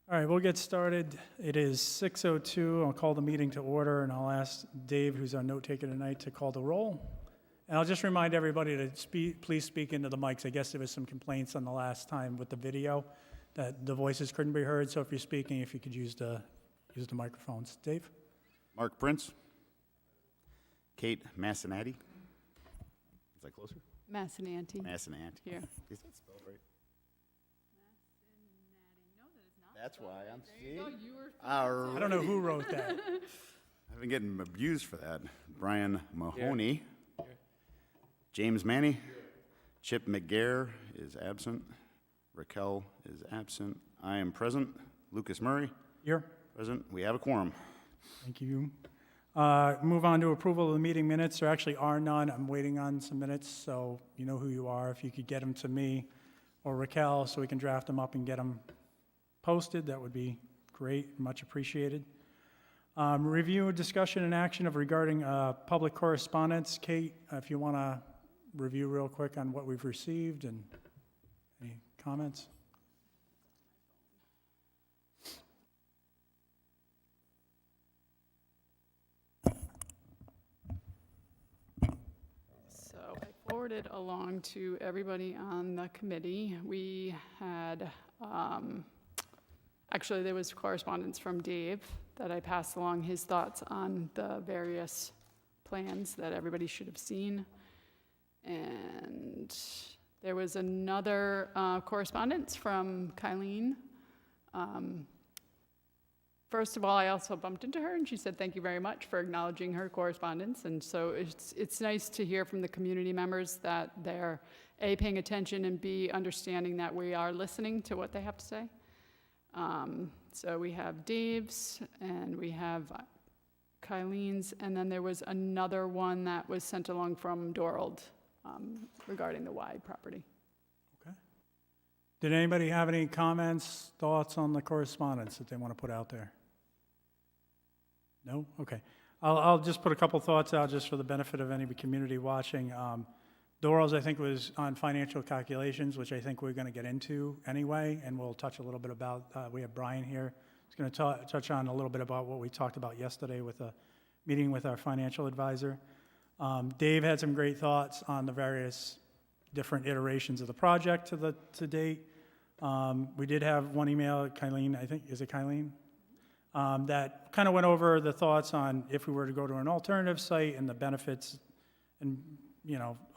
All right, we'll get started. It is 6:02. I'll call the meeting to order, and I'll ask Dave, who's our note taker tonight, to call the roll. And I'll just remind everybody to please speak into the mics. I guess there was some complaints on the last time with the video that the voices couldn't be heard. So if you're speaking, if you could use the microphones. Dave? Mark Prince. Kate Massinati. Is that closer? Massinanti. Massinati. Here. Is that spelled right? That's why I'm seeing. I don't know who wrote that. I've been getting abused for that. Brian Mahoney. James Manny. Chip McGarr is absent. Raquel is absent. I am present. Lucas Murray. Here. Present. We have a quorum. Thank you. Move on to approval of the meeting minutes. There actually are none. I'm waiting on some minutes, so you know who you are. If you could get them to me or Raquel so we can draft them up and get them posted, that would be great, much appreciated. Review, discussion, and action of regarding public correspondence. Kate, if you want to review real quick on what we've received and any comments? So I forwarded along to everybody on the committee. We had, actually there was correspondence from Dave that I passed along his thoughts on the various plans that everybody should have seen. And there was another correspondence from Kylene. First of all, I also bumped into her, and she said thank you very much for acknowledging her correspondence. And so it's nice to hear from the community members that they're A, paying attention, and B, understanding that we are listening to what they have to say. So we have Dave's, and we have Kylene's, and then there was another one that was sent along from Dorold regarding the Y property. Okay. Did anybody have any comments, thoughts on the correspondence that they want to put out there? No? Okay. I'll just put a couple thoughts out just for the benefit of any community watching. Dorals, I think, was on financial calculations, which I think we're going to get into anyway, and we'll touch a little bit about, we have Brian here. He's going to touch on a little bit about what we talked about yesterday with a meeting with our financial advisor. Dave had some great thoughts on the various different iterations of the project to date. We did have one email, Kylene, I think, is it Kylene? That kind of went over the thoughts on if we were to go to an alternative site and the benefits and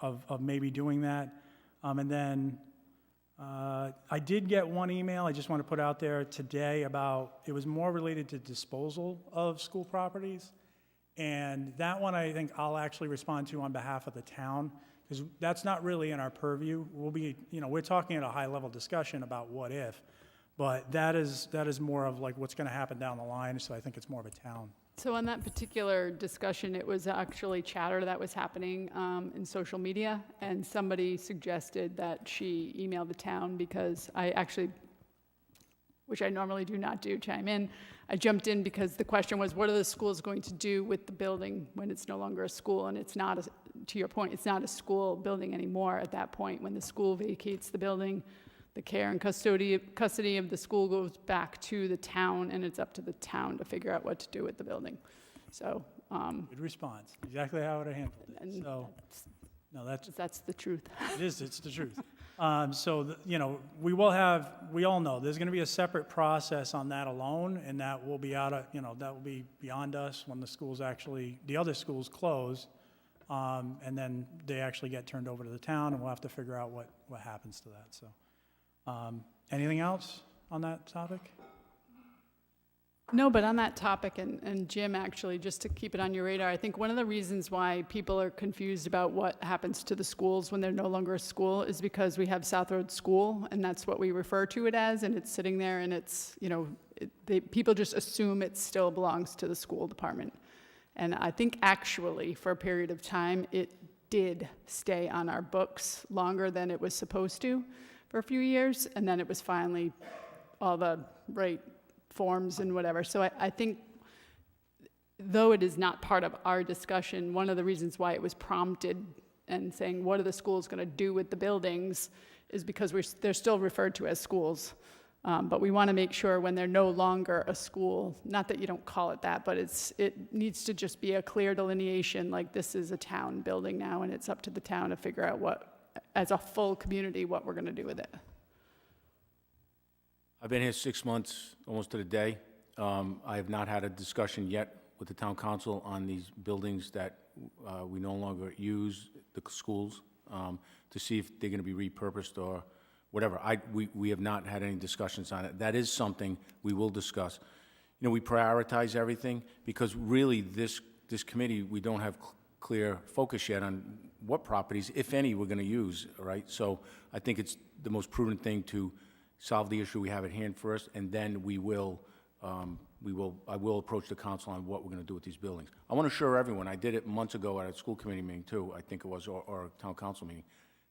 of maybe doing that. And then I did get one email I just want to put out there today about, it was more related to disposal of school properties. And that one I think I'll actually respond to on behalf of the town, because that's not really in our purview. We'll be, we're talking at a high level discussion about what if, but that is more of like what's going to happen down the line. So I think it's more of a town. So on that particular discussion, it was actually chatter that was happening in social media, and somebody suggested that she email the town, because I actually, which I normally do not do, chime in. I jumped in because the question was, what are the schools going to do with the building when it's no longer a school? And it's not, to your point, it's not a school building anymore at that point. When the school vacates the building, the care and custody of the school goes back to the town, and it's up to the town to figure out what to do with the building. So. Good response. Exactly how I would have handled it. And So, no, that's the truth. it's the truth. We all know there's going to be a separate process on that alone, and that will be that will be beyond us when the other schools close, and then they actually get turned over to the town, and we'll have to figure out what happens to that. So. Anything else on that topic? No, but on that topic, and Jim, actually, just to keep it on your radar, I think one of the reasons why people are confused about what happens to the schools when they're no longer a school is because we have South Road School, and that's what we refer to it as, and it's sitting there, and it's, people just assume it still belongs to the school department. And I think actually, for a period of time, it did stay on our books longer than it was supposed to for a few years, and then it was finally all the right forms and whatever. So I think, though it is not part of our discussion, one of the reasons why it was prompted and saying, what are the schools going to do with the buildings, is because they're still referred to as schools. But we want to make sure when they're no longer a school, not that you don't call it that, but it needs to just be a clear delineation, like this is a town building now, and it's up to the town to figure out as a full community, what we're going to do with it. I've been here 6 months, almost to the day. I have not had a discussion yet with the town council on these buildings that we no longer use, the schools, to see if they're going to be repurposed or whatever. We have not had any discussions on it. That is something we will discuss. You know, we prioritize everything because really this committee, we don't have clear focus yet on what properties, if any, we're going to use, right? So I think it's the most prudent thing to solve the issue we have at hand first, and then I will approach the council on what we're going to do with these buildings. I want to assure everyone, I did it months ago at a school committee meeting too, I think it was, or a town council meeting.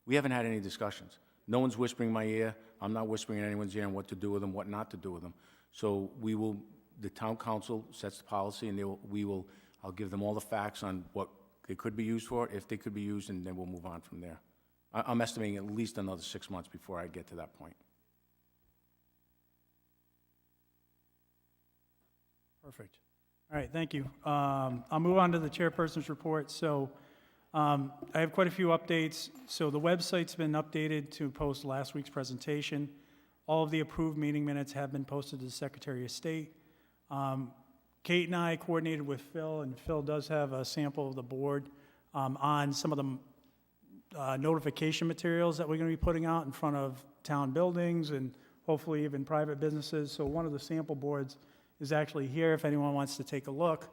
We haven't had any discussions. No one's whispering in my ear. I'm not whispering in anyone's ear on what to do with them, what not to do with them. So the town council sets the policy, and I'll give them all the facts on what they could be used for, if they could be used, and then we'll move on from there. I'm estimating at least another 6 months before I get to that point. Perfect. All right, thank you. I'll move on to the chairperson's report. So I have quite a few updates. So the website's been updated to post last week's presentation. All of the approved meeting minutes have been posted to the Secretary of State. Kate and I coordinated with Phil, and Phil does have a sample of the board on some of the notification materials that we're going to be putting out in front of town buildings and hopefully even private businesses. So one of the sample boards is actually here if anyone wants to take a look.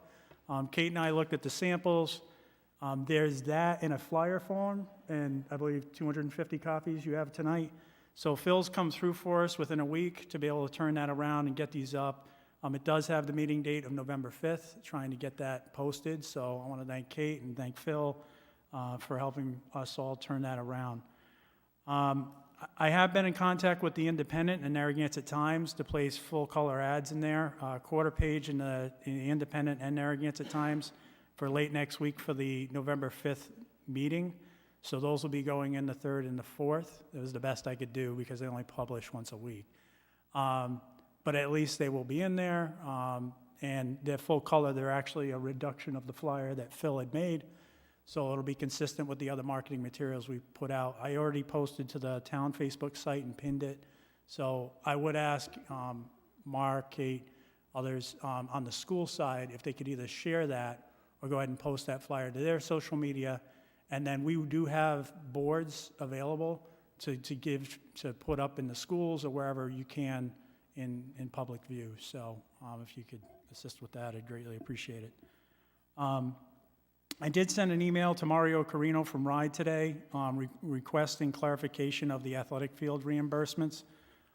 Kate and I looked at the samples. There's that in a flyer form, and I believe 250 copies you have tonight. So Phil's come through for us within a week to be able to turn that around and get these up. It does have the meeting date of November 5th, trying to get that posted. So I want to thank Kate and thank Phil for helping us all turn that around. I have been in contact with the Independent and Narragansett Times to place full-color ads in there, quarter page in the Independent and Narragansett Times for late next week for the November 5th meeting. So those will be going in the 3rd and the 4th. It was the best I could do because they only publish once a week. But at least they will be in there, and they're full color. They're actually a reduction of the flyer that Phil had made. So it'll be consistent with the other marketing materials we put out. I already posted to the town Facebook site and pinned it. So I would ask Mark, Kate, others on the school side if they could either share that or go ahead and post that flyer to their social media. And then we do have boards available to put up in the schools or wherever you can in public view. So if you could assist with that, I'd greatly appreciate it. I did send an email to Mario Carino from RIDE today requesting clarification of the athletic field reimbursements.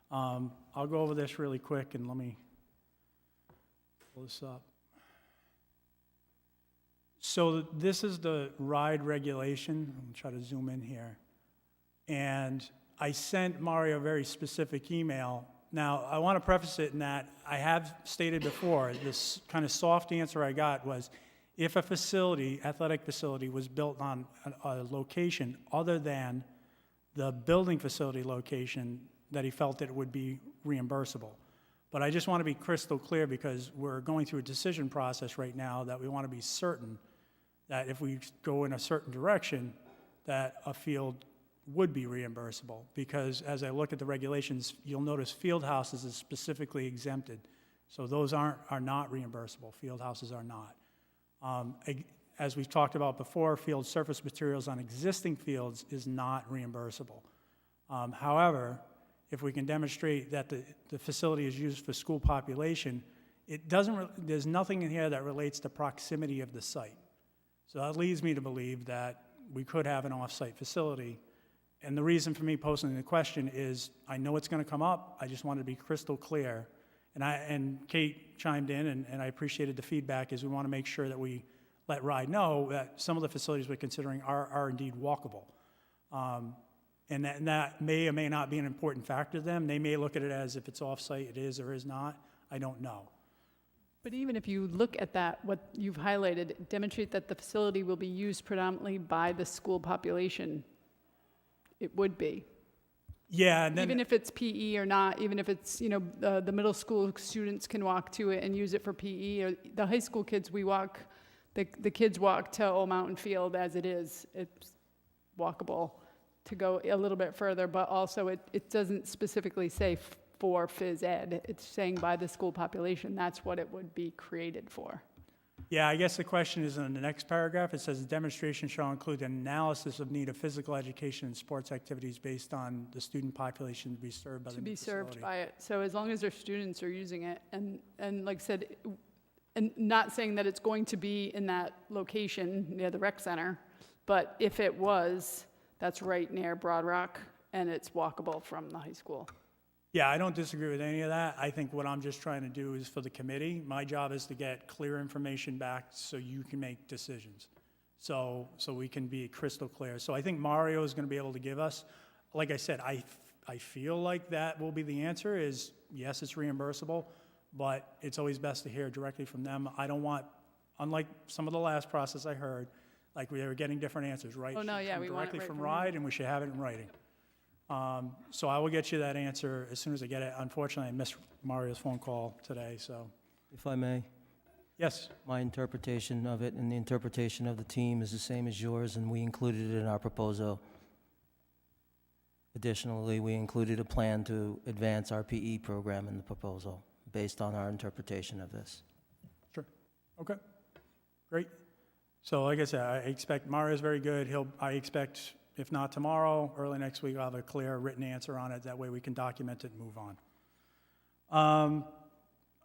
I'll go over this really quick and let me pull this up. So this is the RIDE regulation. I'm try to zoom in here. And I sent Mario a very specific email. Now, I want to preface it in that I have stated before, this kind of soft answer I got was, if a facility, athletic facility, was built on a location other than the building facility location, that he felt that it would be reimbursable. But I just want to be crystal clear because we're going through a decision process right now that we want to be certain that if we go in a certain direction, that a field would be reimbursable. Because as I look at the regulations, you'll notice field houses is specifically exempted. So those are not reimbursable. Field houses are not. As we've talked about before, field surface materials on existing fields is not reimbursable. However, if we can demonstrate that the facility is used for school population, there's nothing in here that relates to proximity of the site. So that leads me to believe that we could have an off-site facility. And the reason for me posing the question is I know it's going to come up. I just wanted to be crystal clear. And Kate chimed in, and I appreciated the feedback, is we want to make sure that we let RIDE know that some of the facilities we're considering are indeed walkable. And that may or may not be an important factor to them. They may look at it as if it's off-site, it is or is not. I don't know. But even if you look at that, what you've highlighted, demonstrate that the facility will be used predominantly by the school population, it would be. Yeah, and Even then, if it's PE or not, even if it's, the middle school students can walk to it and use it for PE, or the high school kids, the kids walk to Old Mountain Field as it is. It's walkable to go a little bit further, but also it doesn't specifically say for phys ed. It's saying by the school population, that's what it would be created for. yeah, I guess the question is in the next paragraph, it says, "The demonstration shall include an analysis of need of physical education and sports activities based on the student population to be served by the To new be served facility." by it. So as long as their students are using it, and like I said, and not saying that it's going to be in that location near the rec center, but if it was, that's right near Broad Rock, and it's walkable from the high school. Yeah, I don't disagree with any of that. I think what I'm just trying to do is for the committee, my job is to get clear information back so you can make decisions. So we can be crystal clear. So I think Mario is going to be able to give us, like I said, I feel like that will be the answer is, yes, it's reimbursable, but it's always best to hear directly from them. I don't want, unlike some of the last process I heard, like we were getting different answers, right? Oh, no, Should yeah, come we want it directly right from from you. RIDE, and we should have it in writing. So I will get you that answer as soon as I get it. Unfortunately, I missed Mario's phone call today, so, If I may, yes. my interpretation of it and the interpretation of the team is the same as yours, and we included it in our proposal. Additionally, we included a plan to advance our PE program in the proposal, based on our interpretation of this. Okay, great. So like I said, I expect Mario's very good. I expect, if not tomorrow, early next week, I'll have a clear written answer on it. That way we can document it and move on.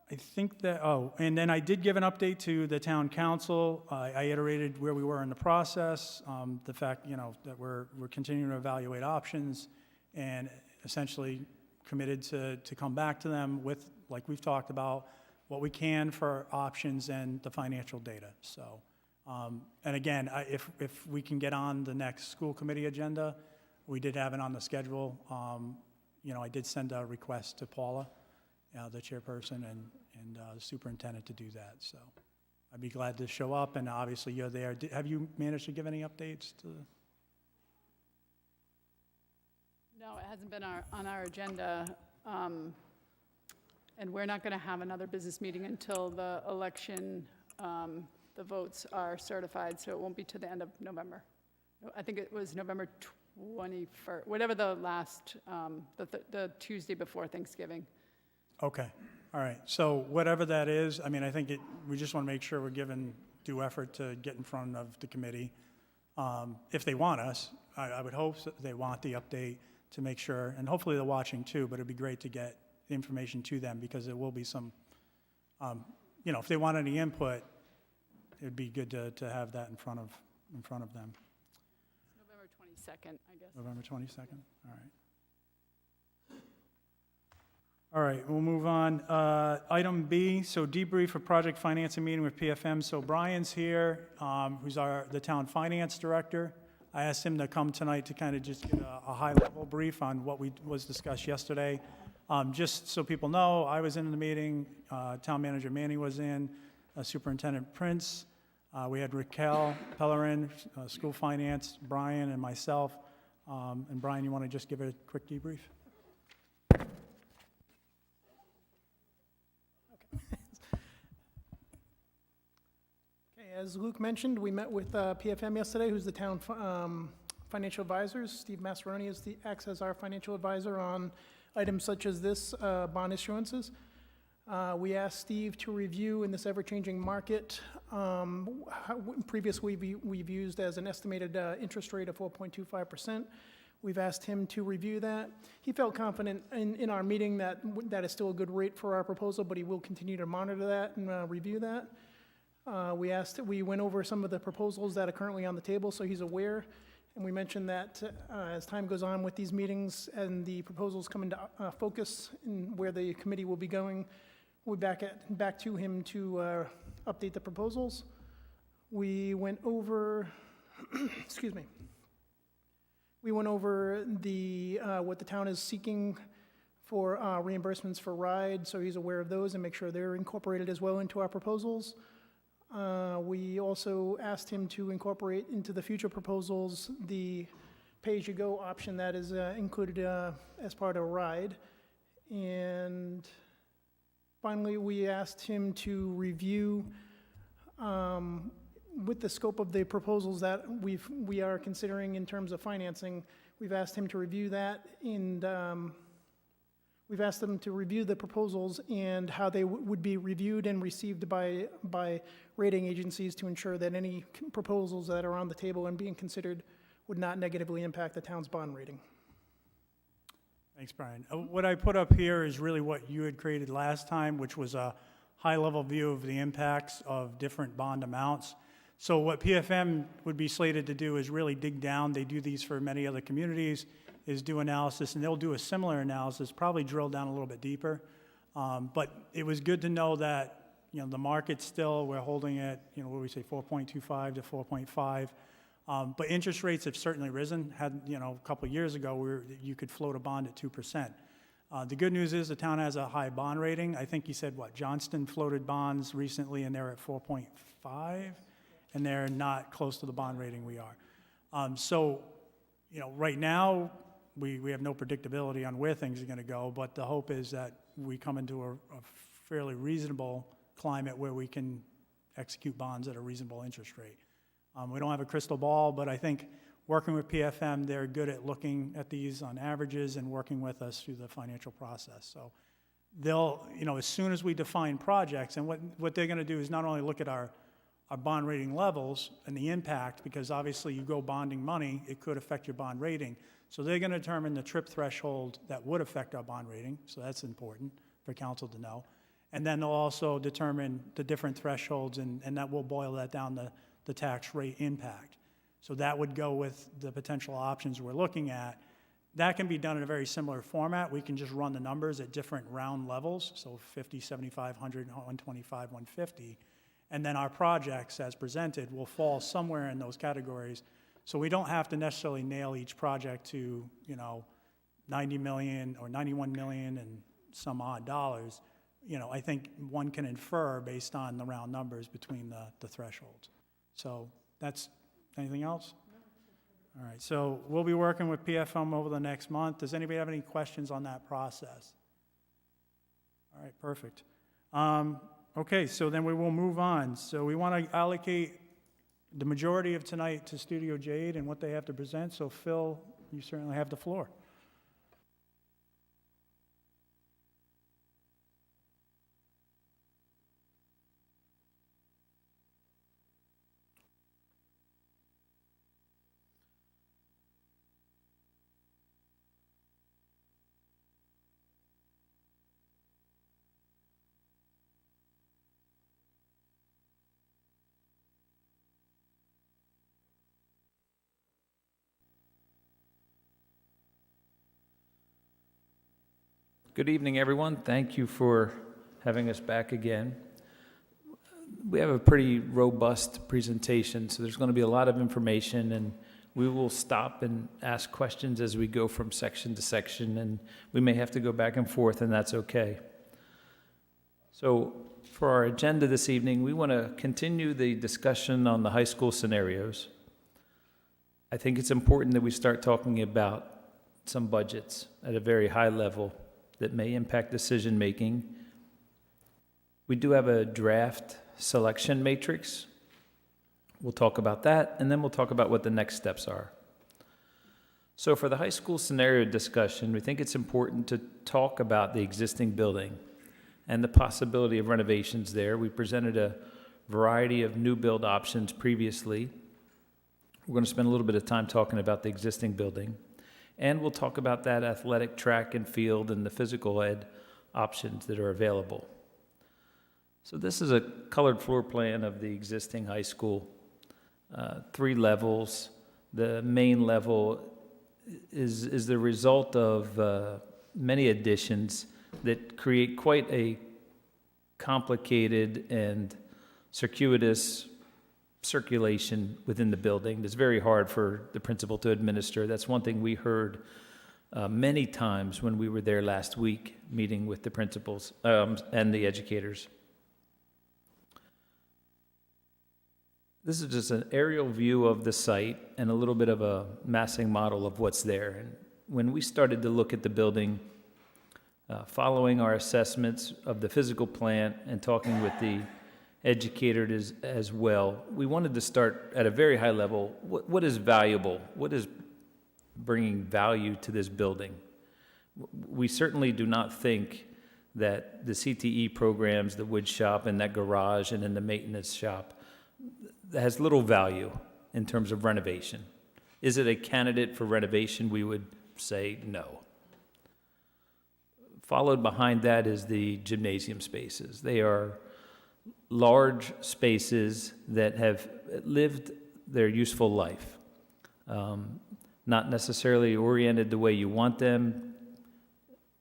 I think that, and then I did give an update to the town council. I iterated where we were in the process, the fact, that we're continuing to evaluate options and essentially committed to come back to them with, like we've talked about, what we can for options and the financial data. So, and again, if we can get on the next school committee agenda, we did have it on the schedule. I did send a request to Paula, the chairperson, and the superintendent to do that. So I'd be glad to show up, and obviously you're there. Have you managed to give any updates to? No, it hasn't been on our agenda, and we're not going to have another business meeting until the election, the votes are certified, so it won't be to the end of November. I think it was November 21st, whatever the last, the Tuesday before Thanksgiving. Okay, all right. So whatever that is, I mean, I think we just want to make sure we're giving due effort to get in front of the committee. If they want us, I would hope that they want the update to make sure, and hopefully they're watching too, but it'd be great to get the information to them because there will be some, if they want any input, it'd be good to have that in front of them. It's November 22nd, I guess. November 22nd, all right. All right, we'll move on. Item B, so debrief of project financing meeting with PFM. So Brian's here, who's the town finance director. I asked him to come tonight to kind of just give a high-level brief on what was discussed yesterday. Just so people know, I was in the meeting, town manager Manny was in, Superintendent Prince. We had Raquel Pellerin, school finance, Brian, and myself. And Brian, you want to just give a quick debrief? Okay, as Luke mentioned, we met with PFM yesterday, who's the town financial advisors. Steve Massaroni acts as our financial advisor on items such as this, bond issuances. We asked Steve to review in this ever-changing market. Previously, we've used as an estimated interest rate of 4.25%. We've asked him to review that. He felt confident in our meeting that is still a good rate for our proposal, but he will continue to monitor that and review that. We went over some of the proposals that are currently on the table, so he's aware. And we mentioned that as time goes on with these meetings and the proposals come into focus and where the committee will be going, we'll be back to him to update the proposals. We went over, excuse me. We went over what the town is seeking for reimbursements for RIDE, so he's aware of those and make sure they're incorporated as well into our proposals. We also asked him to incorporate into the future proposals the pay-as-you-go option that is included as part of RIDE. And finally, we asked him to review, with the scope of the proposals that we are considering in terms of financing, we've asked him to review that, and we've asked them to review the proposals and how they would be reviewed and received by rating agencies to ensure that any proposals that are on the table and being considered would not negatively impact the town's bond rating. Thanks, Brian. What I put up here is really what you had created last time, which was a high-level view of the impacts of different bond amounts. So what PFM would be slated to do is really dig down. They do these for many other communities, is do analysis, and they'll do a similar analysis, probably drill down a little bit deeper. But it was good to know that, you know, the market still, we're holding at, you know, what do we say, 4.25 to 4.5. But interest rates have certainly risen. You know, a couple of years ago, you could float a bond at 2%. The good news is the town has a high bond rating. I think you said, what, Johnston floated bonds recently, and they're at 4.5, and they're not close to the bond rating we are. So, you know, right now, we have no predictability on where things are going to go, but the hope is that we come into a fairly reasonable climate where we can execute bonds at a reasonable interest rate. We don't have a crystal ball, but I think working with PFM, they're good at looking at these on averages and working with us through the financial process. So they'll, you know, as soon as we define projects, and what they're going to do is not only look at our bond rating levels and the impact, because obviously you go bonding money, it could affect your bond rating. So they're going to determine the TRIP threshold that would affect our bond rating, so that's important for council to know. And then they'll also determine the different thresholds, and that will boil that down to the tax rate impact. So that would go with the potential options we're looking at. That can be done in a very similar format. We can just run the numbers at different round levels, so 50, 75, 100, 125, 150. And then our projects, as presented, will fall somewhere in those categories. So we don't have to necessarily nail each project to, you know, 90 million or 91 million and some odd dollars. You know, I think one can infer based on the round numbers between the thresholds. So that's, anything else? All right, so we'll be working with PFM over the next month. Does anybody have any questions on that process? All right, perfect. Okay, so then we will move on. So we want to allocate the majority of tonight to Studio Jade and what they have to present. So Phil, you certainly have the floor. Good evening, everyone. Thank you for having us back again. We have a pretty robust presentation, so there's going to be a lot of information, and we will stop and ask questions as we go from section to section, and we may have to go back and forth, and that's okay. So for our agenda this evening, we want to continue the discussion on the high school scenarios. I think it's important that we start talking about some budgets at a very high level that may impact decision-making. We do have a draft selection matrix. We'll talk about that, and then we'll talk about what the next steps are. So for the high school scenario discussion, we think it's important to talk about the existing building and the possibility of renovations there. We presented a variety of new build options previously. We're going to spend a little bit of time talking about the existing building. And we'll talk about that athletic track and field and the physical ed options that are available. So this is a colored floor plan of the existing high school. 3 levels. The main level is the result of many additions that create quite a complicated and circuitous circulation within the building. It's very hard for the principal to administer. That's one thing we heard many times when we were there last week meeting with the principals and the educators. This is just an aerial view of the site and a little bit of a massing model of what's there. And when we started to look at the building, following our assessments of the physical plan and talking with the educators as well, we wanted to start at a very high level. What is valuable? What is bringing value to this building? We certainly do not think that the CTE programs, the wood shop and that garage and then the maintenance shop, has little value in terms of renovation. Is it a candidate for renovation? We would say no. Followed behind that is the gymnasium spaces. They are large spaces that have lived their useful life, not necessarily oriented the way you want them,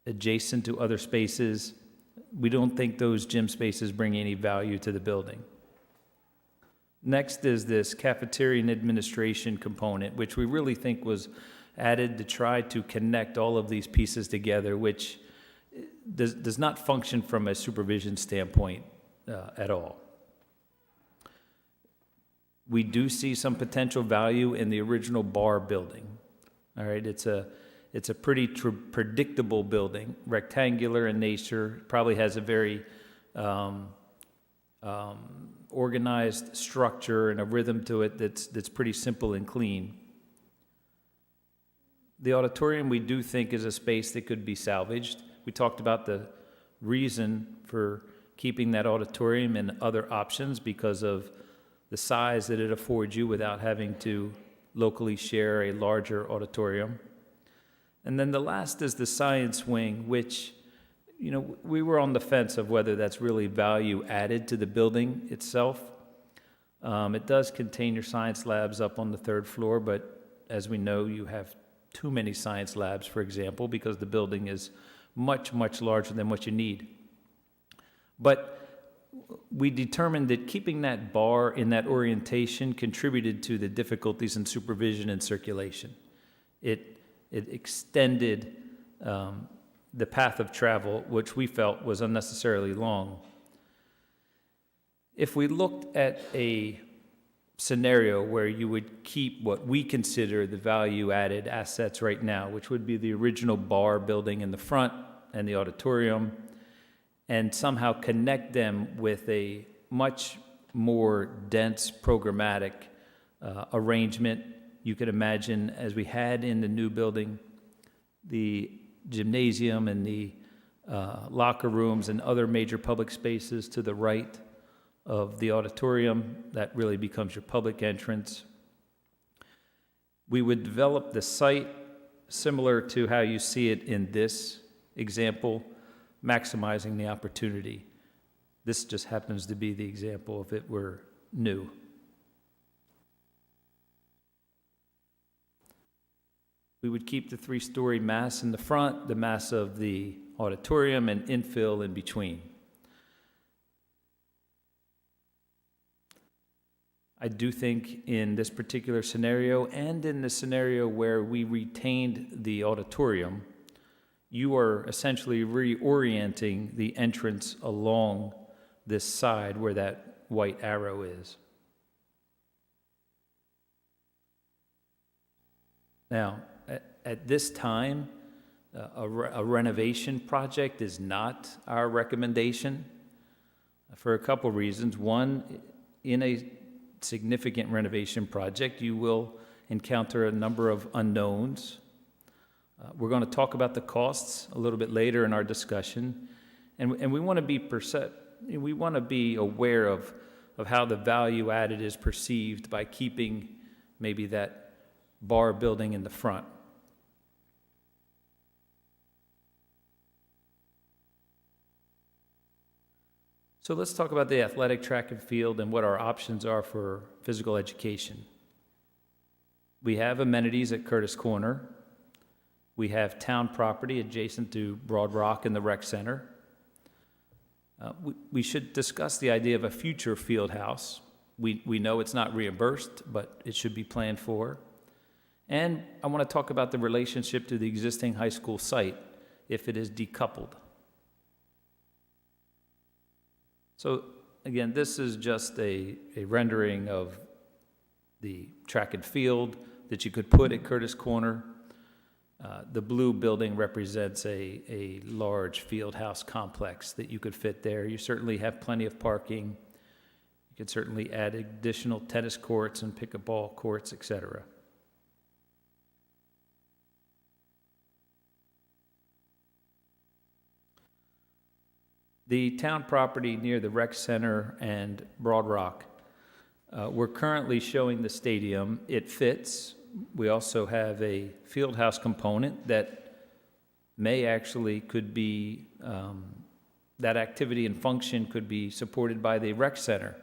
adjacent to other spaces. We don't think those gym spaces bring any value to the building. Next is this cafeteria and administration component, which we really think was added to try to connect all of these pieces together, which does not function from a supervision standpoint at all. We do see some potential value in the original bar building. All right, it's a pretty predictable building, rectangular in nature, probably has a very organized structure and a rhythm to it that's pretty simple and clean. The auditorium we do think is a space that could be salvaged. We talked about the reason for keeping that auditorium and other options because of the size that it affords you without having to locally share a larger auditorium. And then the last is the science wing, which, you know, we were on the fence of whether that's really value added to the building itself. It does contain your science labs up on the third floor, but as we know, you have too many science labs, for example, because the building is much, much larger than what you need. But we determined that keeping that bar in that orientation contributed to the difficulties in supervision and circulation. It extended the path of travel, which we felt was unnecessarily long. If we looked at a scenario where you would keep what we consider the value-added assets right now, which would be the original bar building in the front and the auditorium, and somehow connect them with a much more dense programmatic arrangement, you could imagine, as we had in the new building, the gymnasium and the locker rooms and other major public spaces to the right of the auditorium. That really becomes your public entrance. We would develop the site similar to how you see it in this example, maximizing the opportunity. This just happens to be the example if it were new. We would keep the 3-story mass in the front, the mass of the auditorium, and infill in between. I do think in this particular scenario and in the scenario where we retained the auditorium, you are essentially reorienting the entrance along this side where that white arrow is. Now, at this time, a renovation project is not our recommendation for a couple reasons. One, in a significant renovation project, you will encounter a number of unknowns. We're going to talk about the costs a little bit later in our discussion, and we want to be aware of how the value added is perceived by keeping maybe that bar building in the front. So let's talk about the athletic track and field and what our options are for physical education. We have amenities at Curtis Corner. We have town property adjacent to Broad Rock and the rec center. We should discuss the idea of a future field house. We know it's not reimbursed, but it should be planned for. And I want to talk about the relationship to the existing high school site if it is decoupled. So again, this is just a rendering of the track and field that you could put at Curtis Corner. The blue building represents a large field house complex that you could fit there. You certainly have plenty of parking. You could certainly add additional tennis courts and pickleball courts, et cetera. The town property near the rec center and Broad Rock, we're currently showing the stadium. It fits. We also have a field house component that may actually could be, that activity and function could be supported by the rec center.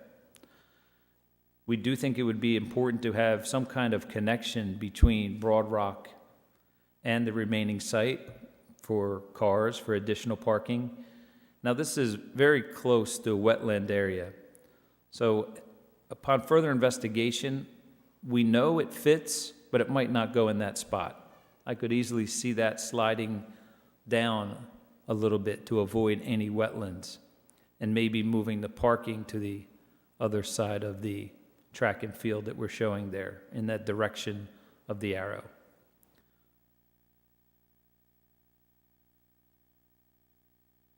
We do think it would be important to have some kind of connection between Broad Rock and the remaining site for cars, for additional parking. Now, this is very close to a wetland area. So upon further investigation, we know it fits, but it might not go in that spot. I could easily see that sliding down a little bit to avoid any wetlands, and maybe moving the parking to the other side of the track and field that we're showing there, in that direction of the arrow.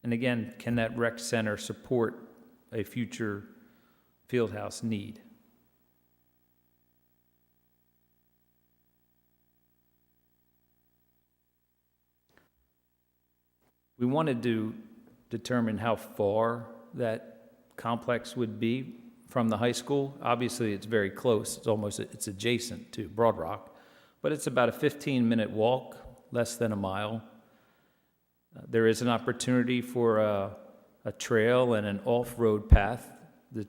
And again, can that rec center support a future fieldhouse need? We wanted to determine how far that complex would be from the high school. Obviously, it's very close. It's adjacent to Broad Rock, but it's about a 15-minute walk, less than a mile. There is an opportunity for a trail and an off-road path, the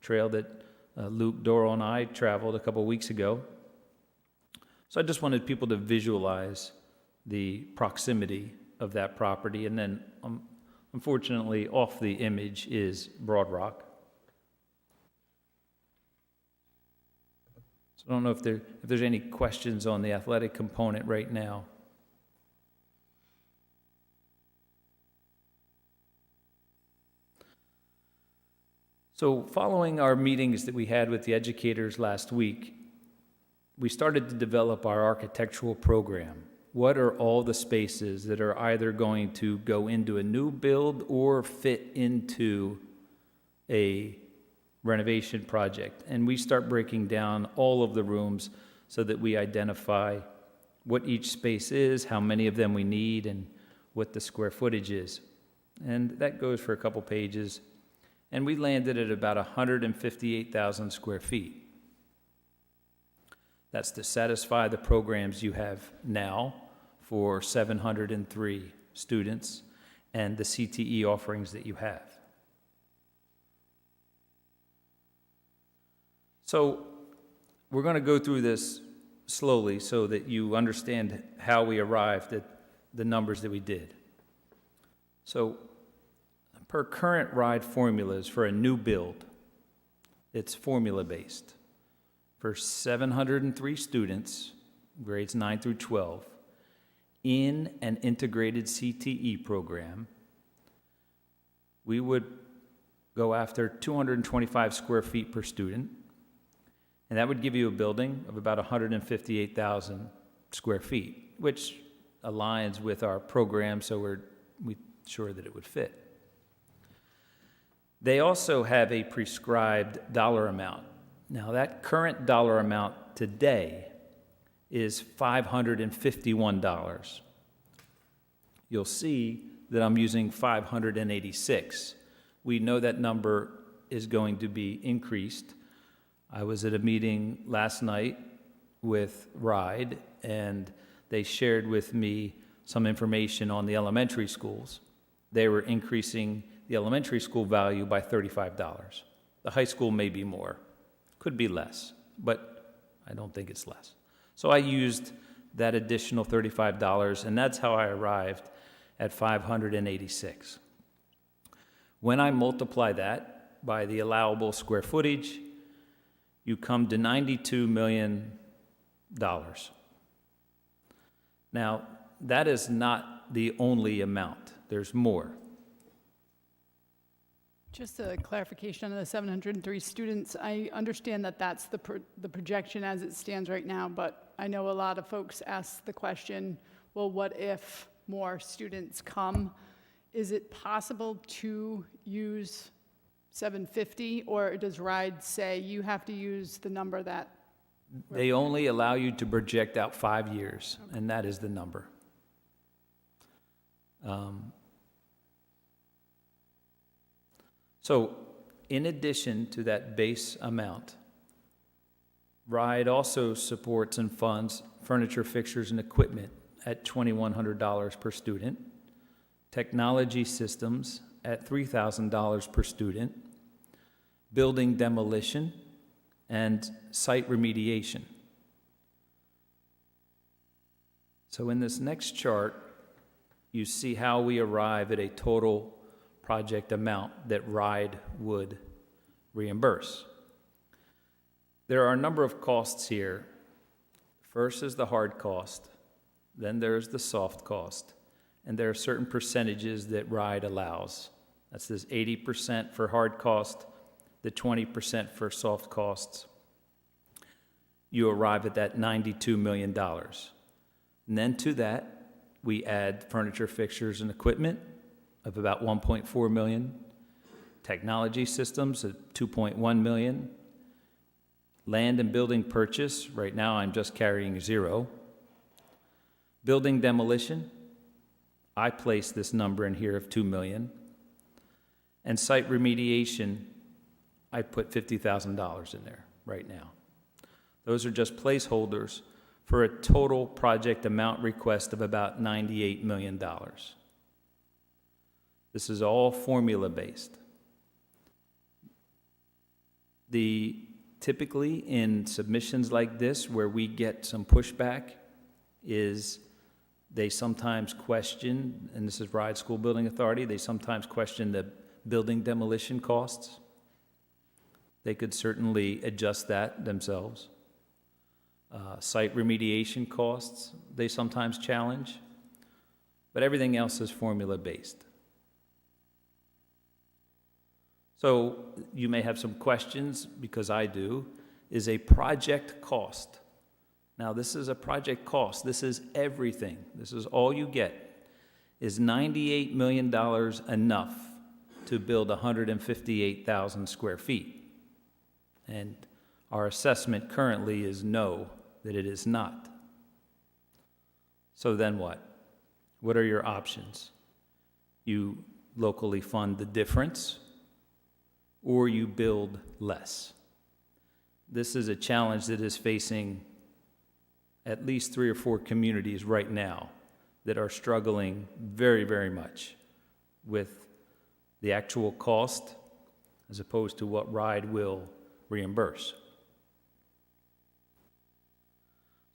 trail that Luke, Doral, and I traveled a couple weeks ago. So I just wanted people to visualize the proximity of that property. And then, unfortunately, off the image is Broad Rock. So I don't know if there's any questions on the athletic component right now. So following our meetings that we had with the educators last week, we started to develop our architectural program. What are all the spaces that are either going to go into a new build or fit into a renovation project? And we start breaking down all of the rooms so that we identify what each space is, how many of them we need, and what the square footage is. And that goes for a couple pages. And we landed at about 158,000 square feet. That's to satisfy the programs you have now for 703 students and the CTE offerings that you have. So we're going to go through this slowly so that you understand how we arrived at the numbers that we did. So per current ride formulas for a new build, it's formula-based. For 703 students, grades 9 through 12, in an integrated CTE program, we would go after 225 square feet per student, and that would give you a building of about 158,000 square feet, which aligns with our program, so we're sure that it would fit. They also have a prescribed dollar amount. Now, that current dollar amount today is $551. You'll see that I'm using $586. We know that number is going to be increased. I was at a meeting last night with RIDE, and they shared with me some information on the elementary schools. They were increasing the elementary school value by $35. The high school may be more, could be less, but I don't think it's less. So I used that additional $35, and that's how I arrived at $586. When I multiply that by the allowable square footage, you come to $92 million. Now, that is not the only amount. There's more. Just a clarification on the 703 students. I understand that that's the projection as it stands right now, but I know a lot of folks ask the question, well, what if more students come? Is it possible to use 750, or does RIDE say you have to use the number that? They only allow you to project out 5 years, and that is the number. So, in addition to that base amount, RIDE also supports and funds furniture, fixtures, and equipment at $2,100 per student, technology systems at $3,000 per student, building demolition, and site remediation. So in this next chart, you see how we arrive at a total project amount that RIDE would reimburse. There are a number of costs here. First is the hard cost, then there's the soft cost, and there are certain percentages that RIDE allows. That's this 80% for hard cost, the 20% for soft costs. You arrive at that $92 million. And then to that, we add furniture, fixtures, and equipment of about $1.4 million, technology systems at $2.1 million, land and building purchase, right now I'm just carrying 0. Building demolition, I place this number in here of $2 million. And site remediation, I put $50,000 in there right now. Those are just placeholders for a total project amount request of about $98 million. This is all formula-based. Typically in submissions like this, where we get some pushback, is they sometimes question, and this is RIDE School Building Authority, they sometimes question the building demolition costs. They could certainly adjust that themselves. Site remediation costs, they sometimes challenge, but everything else is formula-based. So you may have some questions, because I do. Is a project cost? Now, this is a project cost. This is everything. This is all you get. Is $98 million enough to build 158,000 square feet? And our assessment currently is no, that it is not. So then what? What are your options? You locally fund the difference, or you build less. This is a challenge that is facing at least 3 or 4 communities right now that are struggling very, very much with the actual cost as opposed to what RIDE will reimburse.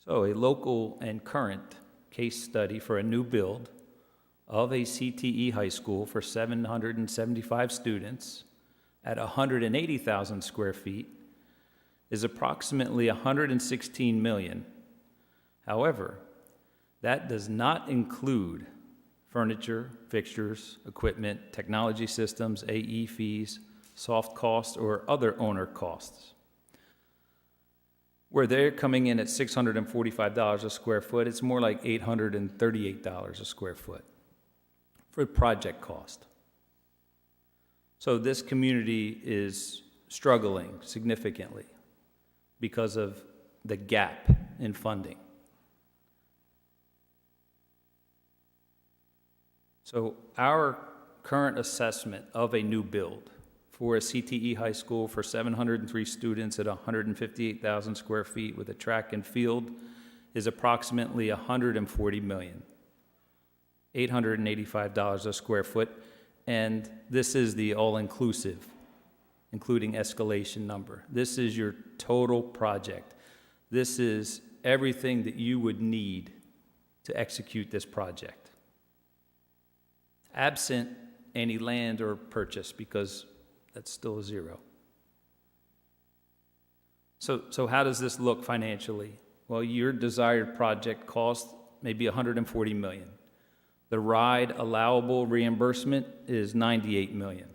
So a local and current case study for a new build of a CTE high school for 775 students at 180,000 square feet is approximately $116 million. However, that does not include furniture, fixtures, equipment, technology systems, AE fees, soft costs, or other owner costs. Where they're coming in at $645 a square foot, it's more like $838 a square foot for project cost. So this community is struggling significantly because of the gap in funding. So our current assessment of a new build for a CTE high school for 703 students at 158,000 square feet with a track and field is approximately $140 million, $885 a square foot, and this is the all-inclusive, including escalation number. This is your total project. This is everything that you would need to execute this project, absent any land or purchase, because that's still a 0. So how does this look financially? Well, your desired project cost may be $140 million. The RIDE allowable reimbursement is $98 million.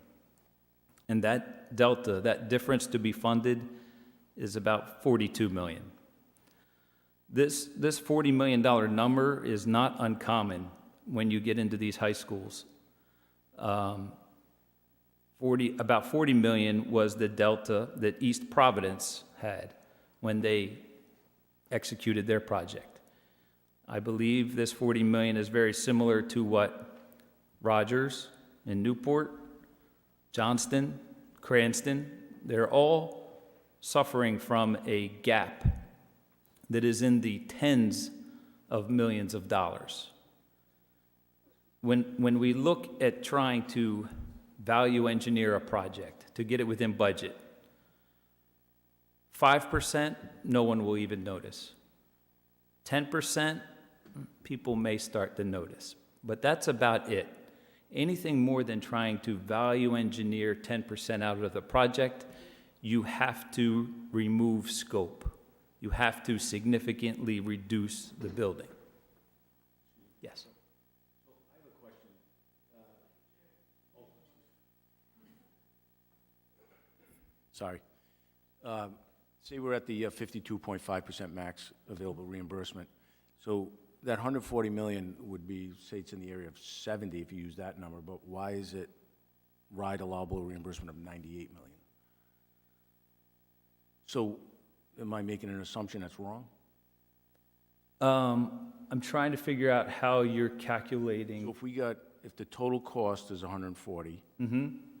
And that delta, that difference to be funded, is about $42 million. This $40 million number is not uncommon when you get into these high schools. About $40 million was the delta that East Providence had when they executed their project. I believe this $40 million is very similar to what Rogers and Newport, Johnston, Cranston, they're all suffering from a gap that is in the tens of millions of dollars. When we look at trying to value engineer a project to get it within budget, 5%, no one will even notice. 10%, people may start to notice, but that's about it. Anything more than trying to value engineer 10% out of the project, you have to remove scope. You have to significantly reduce the building. Yes. Sorry. Say we're at the 52.5% max available reimbursement. So that 140 million would be, say it's in the area of 70 if you use that number, but why is it RIDE allowable reimbursement of 98 million? So am I making an assumption that's wrong? I'm trying to figure out how you're So calculating. if the total cost is 140,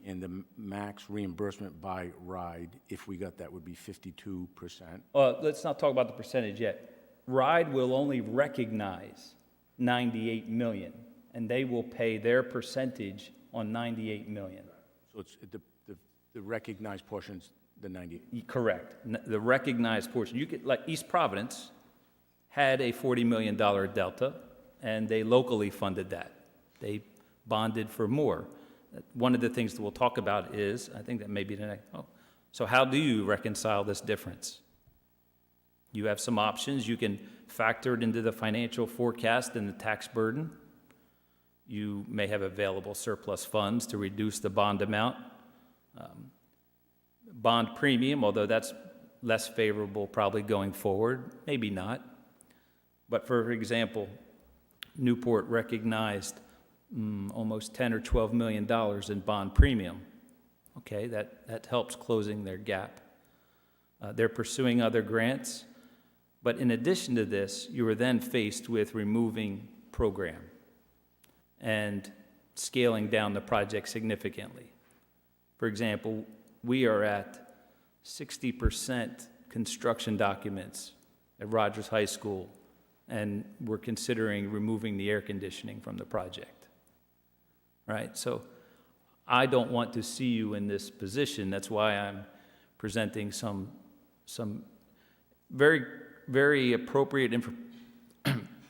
and the max reimbursement by RIDE, if we got that, would be 52%. Let's not talk about the percentage yet. RIDE will only recognize 98 million, and they will pay their percentage on 98 million. So it's the recognized portion's the 98. Correct. The recognized portion. You could, like East Providence had a $40 million delta, and they locally funded that. They bonded for more. One of the things that we'll talk about is, I think that may be the next, so how do you reconcile this difference? You have some options. You can factor it into the financial forecast and the tax burden. You may have available surplus funds to reduce the bond amount. Bond premium, although that's less favorable probably going forward, maybe not. But for example, Newport recognized almost $10 or $12 million in bond premium. Okay, that helps closing their gap. They're pursuing other grants. But in addition to this, you are then faced with removing program and scaling down the project significantly. For example, we are at 60% construction documents at Rogers High School, and we're considering removing the air conditioning from the project. Right? So I don't want to see you in this position. That's why I'm presenting some very, very appropriate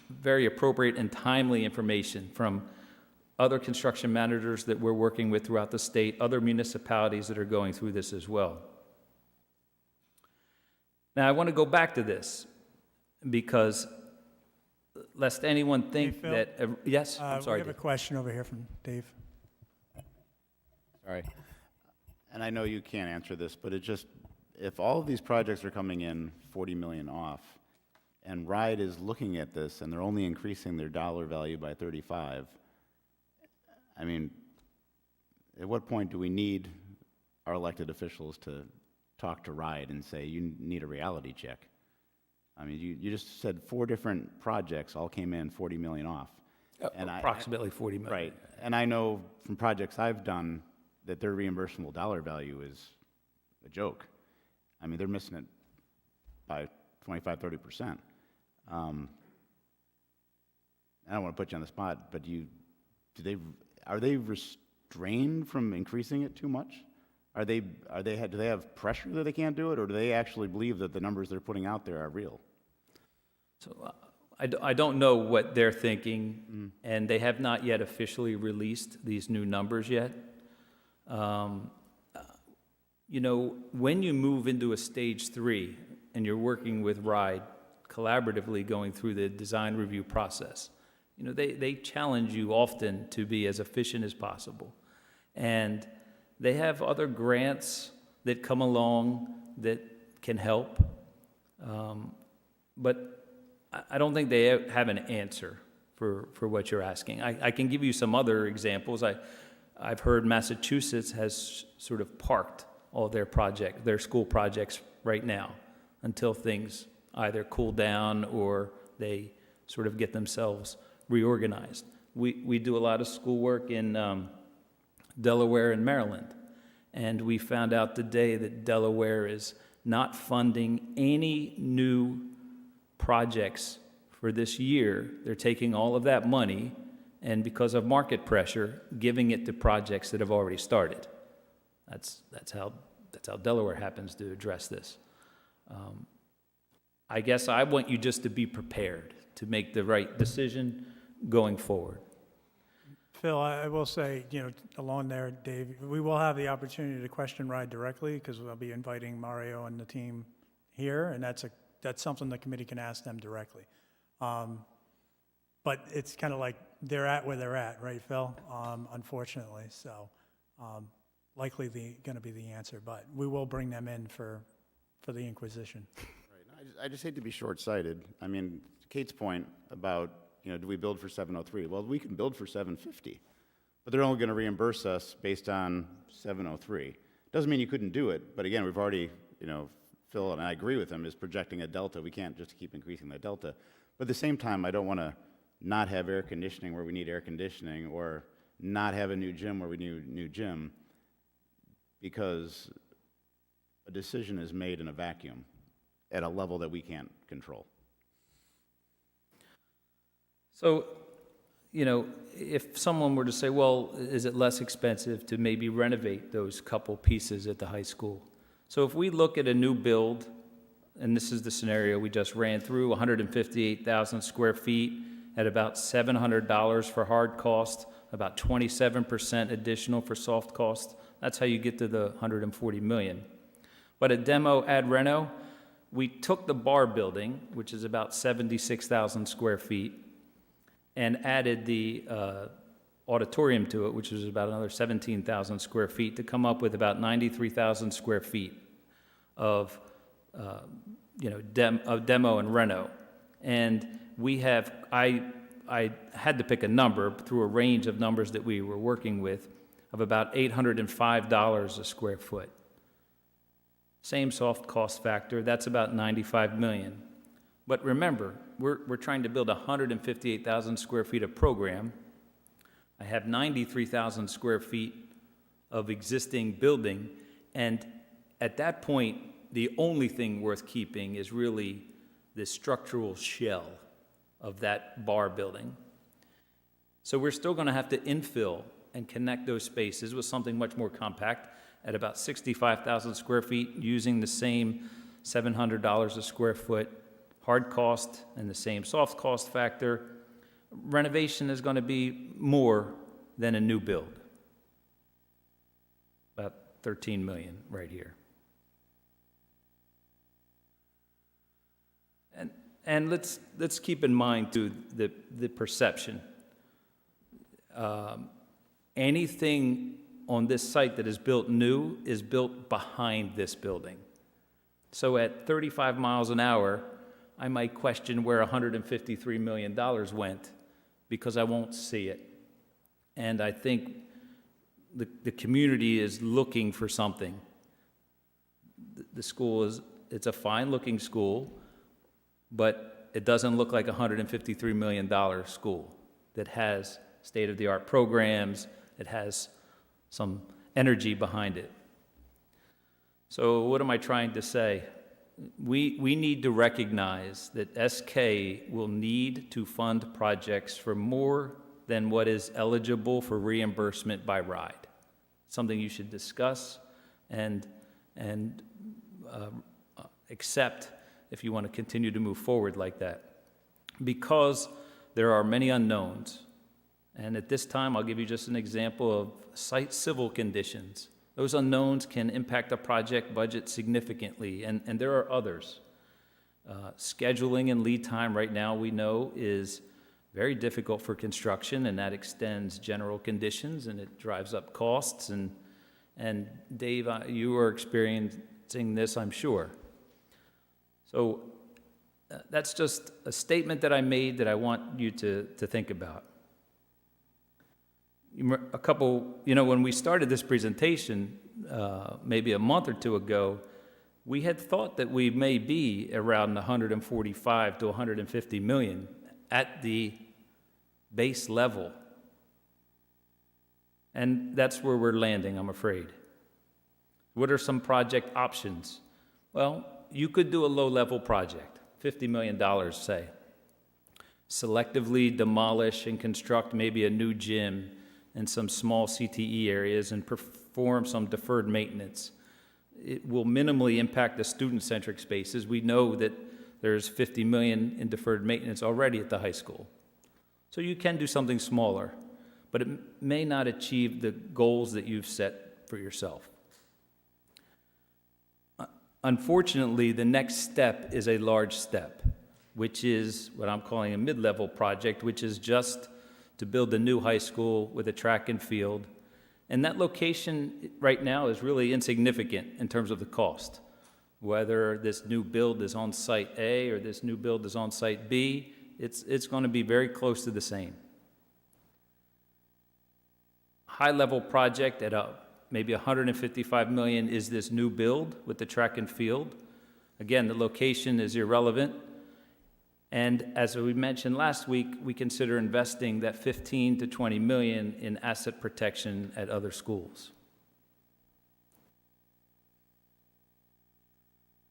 very appropriate and timely information from other construction managers that we're working with throughout the state, other municipalities that are going through this as well. Now, I want to go back to this because lest anyone think Phil? that, yes, I'm sorry. We have a question over here from Dave. Sorry. And I know you can't answer this, but it just, if all of these projects are coming in 40 million off, and RIDE is looking at this, and they're only increasing their dollar value by 35, I mean, at what point do we need our elected officials to talk to RIDE and say, you need a reality check? I mean, you just said 4 different projects all came in 40 million off. And Approximately 40 million. Right. And I know from projects I've done that their reimbursable dollar value is a joke. I mean, they're missing it by 25, 30%. I don't want to put you on the spot, but are they restrained from increasing it too much? Do they have pressure that they can't do it, or do they actually believe that the numbers they're putting out there are real? So I don't know what they're thinking, and they have not yet officially released these new numbers yet. You know, when you move into a stage 3 and you're working with RIDE collaboratively going through the design review process, you know, they challenge you often to be as efficient as possible. And They have other grants that come along that can help. But I don't think they have an answer for what you're asking. I can give you some other examples. I've heard Massachusetts has sort of parked all their school projects right now until things either cool down or they sort of get themselves reorganized. We do a lot of schoolwork in Delaware and Maryland, and we found out today that Delaware is not funding any new projects for this year. They're taking all of that money and, because of market pressure, giving it to projects that have already started. That's how Delaware happens to address this. I guess I want you just to be prepared to make the right decision going forward. Phil, I will say, along there, Dave, we will have the opportunity to question RIDE directly, because we'll be inviting Mario and the team here, and that's something the committee can ask them directly. But it's kind of like they're at where they're at, right, Phil? Unfortunately, so likely going to be the answer, but we will bring them in for the Inquisition. Right. I just hate to be short-sighted. I mean, Kate's point about, do we build for 703? Well, we can build for 750, but they're only going to reimburse us based on 703. Doesn't mean you couldn't do it, but again, we've already, Phil, and I agree with him, is projecting a delta. We can't just keep increasing that delta. But at the same time, I don't want to not have air conditioning where we need air conditioning, or not have a new gym where we need a new gym, because a decision is made in a vacuum at a level that we can't control. So, if someone were to say, well, is it less expensive to maybe renovate those couple pieces at the high school? So if we look at a new build, and this is the scenario we just ran through, 158,000 square feet at about $700 for hard cost, about 27% additional for soft cost, that's how you get to the 140 million. But at demo ad reno, we took the bar building, which is about 76,000 square feet, and added the auditorium to it, which is about another 17,000 square feet, to come up with about 93,000 square feet of demo and reno. And we have, I had to pick a number through a range of numbers that we were working with, of about $805 a square foot. Same soft cost factor, that's about 95 million. But remember, we're trying to build 158,000 square feet of program. I have 93,000 square feet of existing building, and at that point, the only thing worth keeping is really the structural shell of that bar building. So we're still going to have to infill and connect those spaces with something much more compact at about 65,000 square feet, using the same $700 a square foot hard cost and the same soft cost factor. Renovation is going to be more than a new build. About 13 million right here. And let's keep in mind too the perception. Anything on this site that is built new is built behind this building. So at 35 miles an hour, I might question where $153 million went, because I won't see it. And I think the community is looking for something. The school it's a fine-looking school, but it doesn't look like a $153 million school that has state-of-the-art programs, it has some energy behind it. So what am I trying to say? We need to recognize that SK will need to fund projects for more than what is eligible for reimbursement by RIDE. Something you should discuss and accept if you want to continue to move forward like that. Because there are many unknowns. And at this time, I'll give you just an example of site civil conditions. Those unknowns can impact a project budget significantly, and there are others. Scheduling and lead time right now, we know, is very difficult for construction, and that extends general conditions, and it drives up costs, and And Dave, you are experiencing this, I'm sure. So that's just a statement that I made that I want you to think about. When we started this presentation, maybe a month or two ago, we had thought that we may be around 145 to 150 million at the base level. And that's where we're landing, I'm afraid. What are some project options? Well, you could do a low-level project, $50 million, say. Selectively demolish and construct maybe a new gym and some small CTE areas and perform some deferred maintenance. It will minimally impact the student-centric spaces. We know that there's 50 million in deferred maintenance already at the high school. So you can do something smaller, but it may not achieve the goals that you've set for yourself. Unfortunately, the next step is a large step, which is what I'm calling a mid-level project, which is just to build a new high school with a track and field. And that location right now is really insignificant in terms of the cost. Whether this new build is on site A or this new build is on site B, it's going to be very close to the same. High-level project at maybe 155 million is this new build with the track and field. Again, the location is irrelevant. And as we mentioned last week, we consider investing that 15 to 20 million in asset protection at other schools.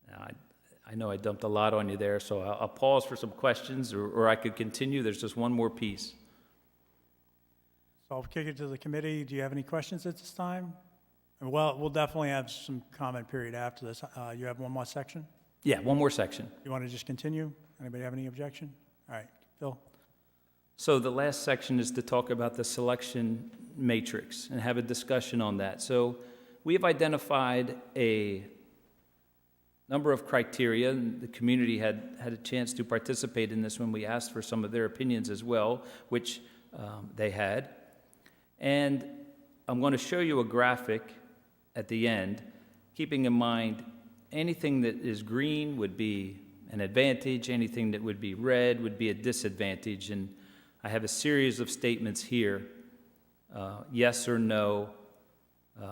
Now, I know I dumped a lot on you there, so I'll pause for some questions, or I could continue. There's just one more piece. So I'll kick it to the committee. Do you have any questions at this time? Well, we'll definitely have some comment period after this. You have one more section? Yeah, one more section. You want to just continue? Anybody have any objection? All right, Phil? So the last section is to talk about the selection matrix and have a discussion on that. So we have identified a number of criteria, and the community had a chance to participate in this when we asked for some of their opinions as well, which they had. And I'm going to show you a graphic at the end, keeping in mind anything that is green would be an advantage, anything that would be red would be a disadvantage. And I have a series of statements here, yes or no,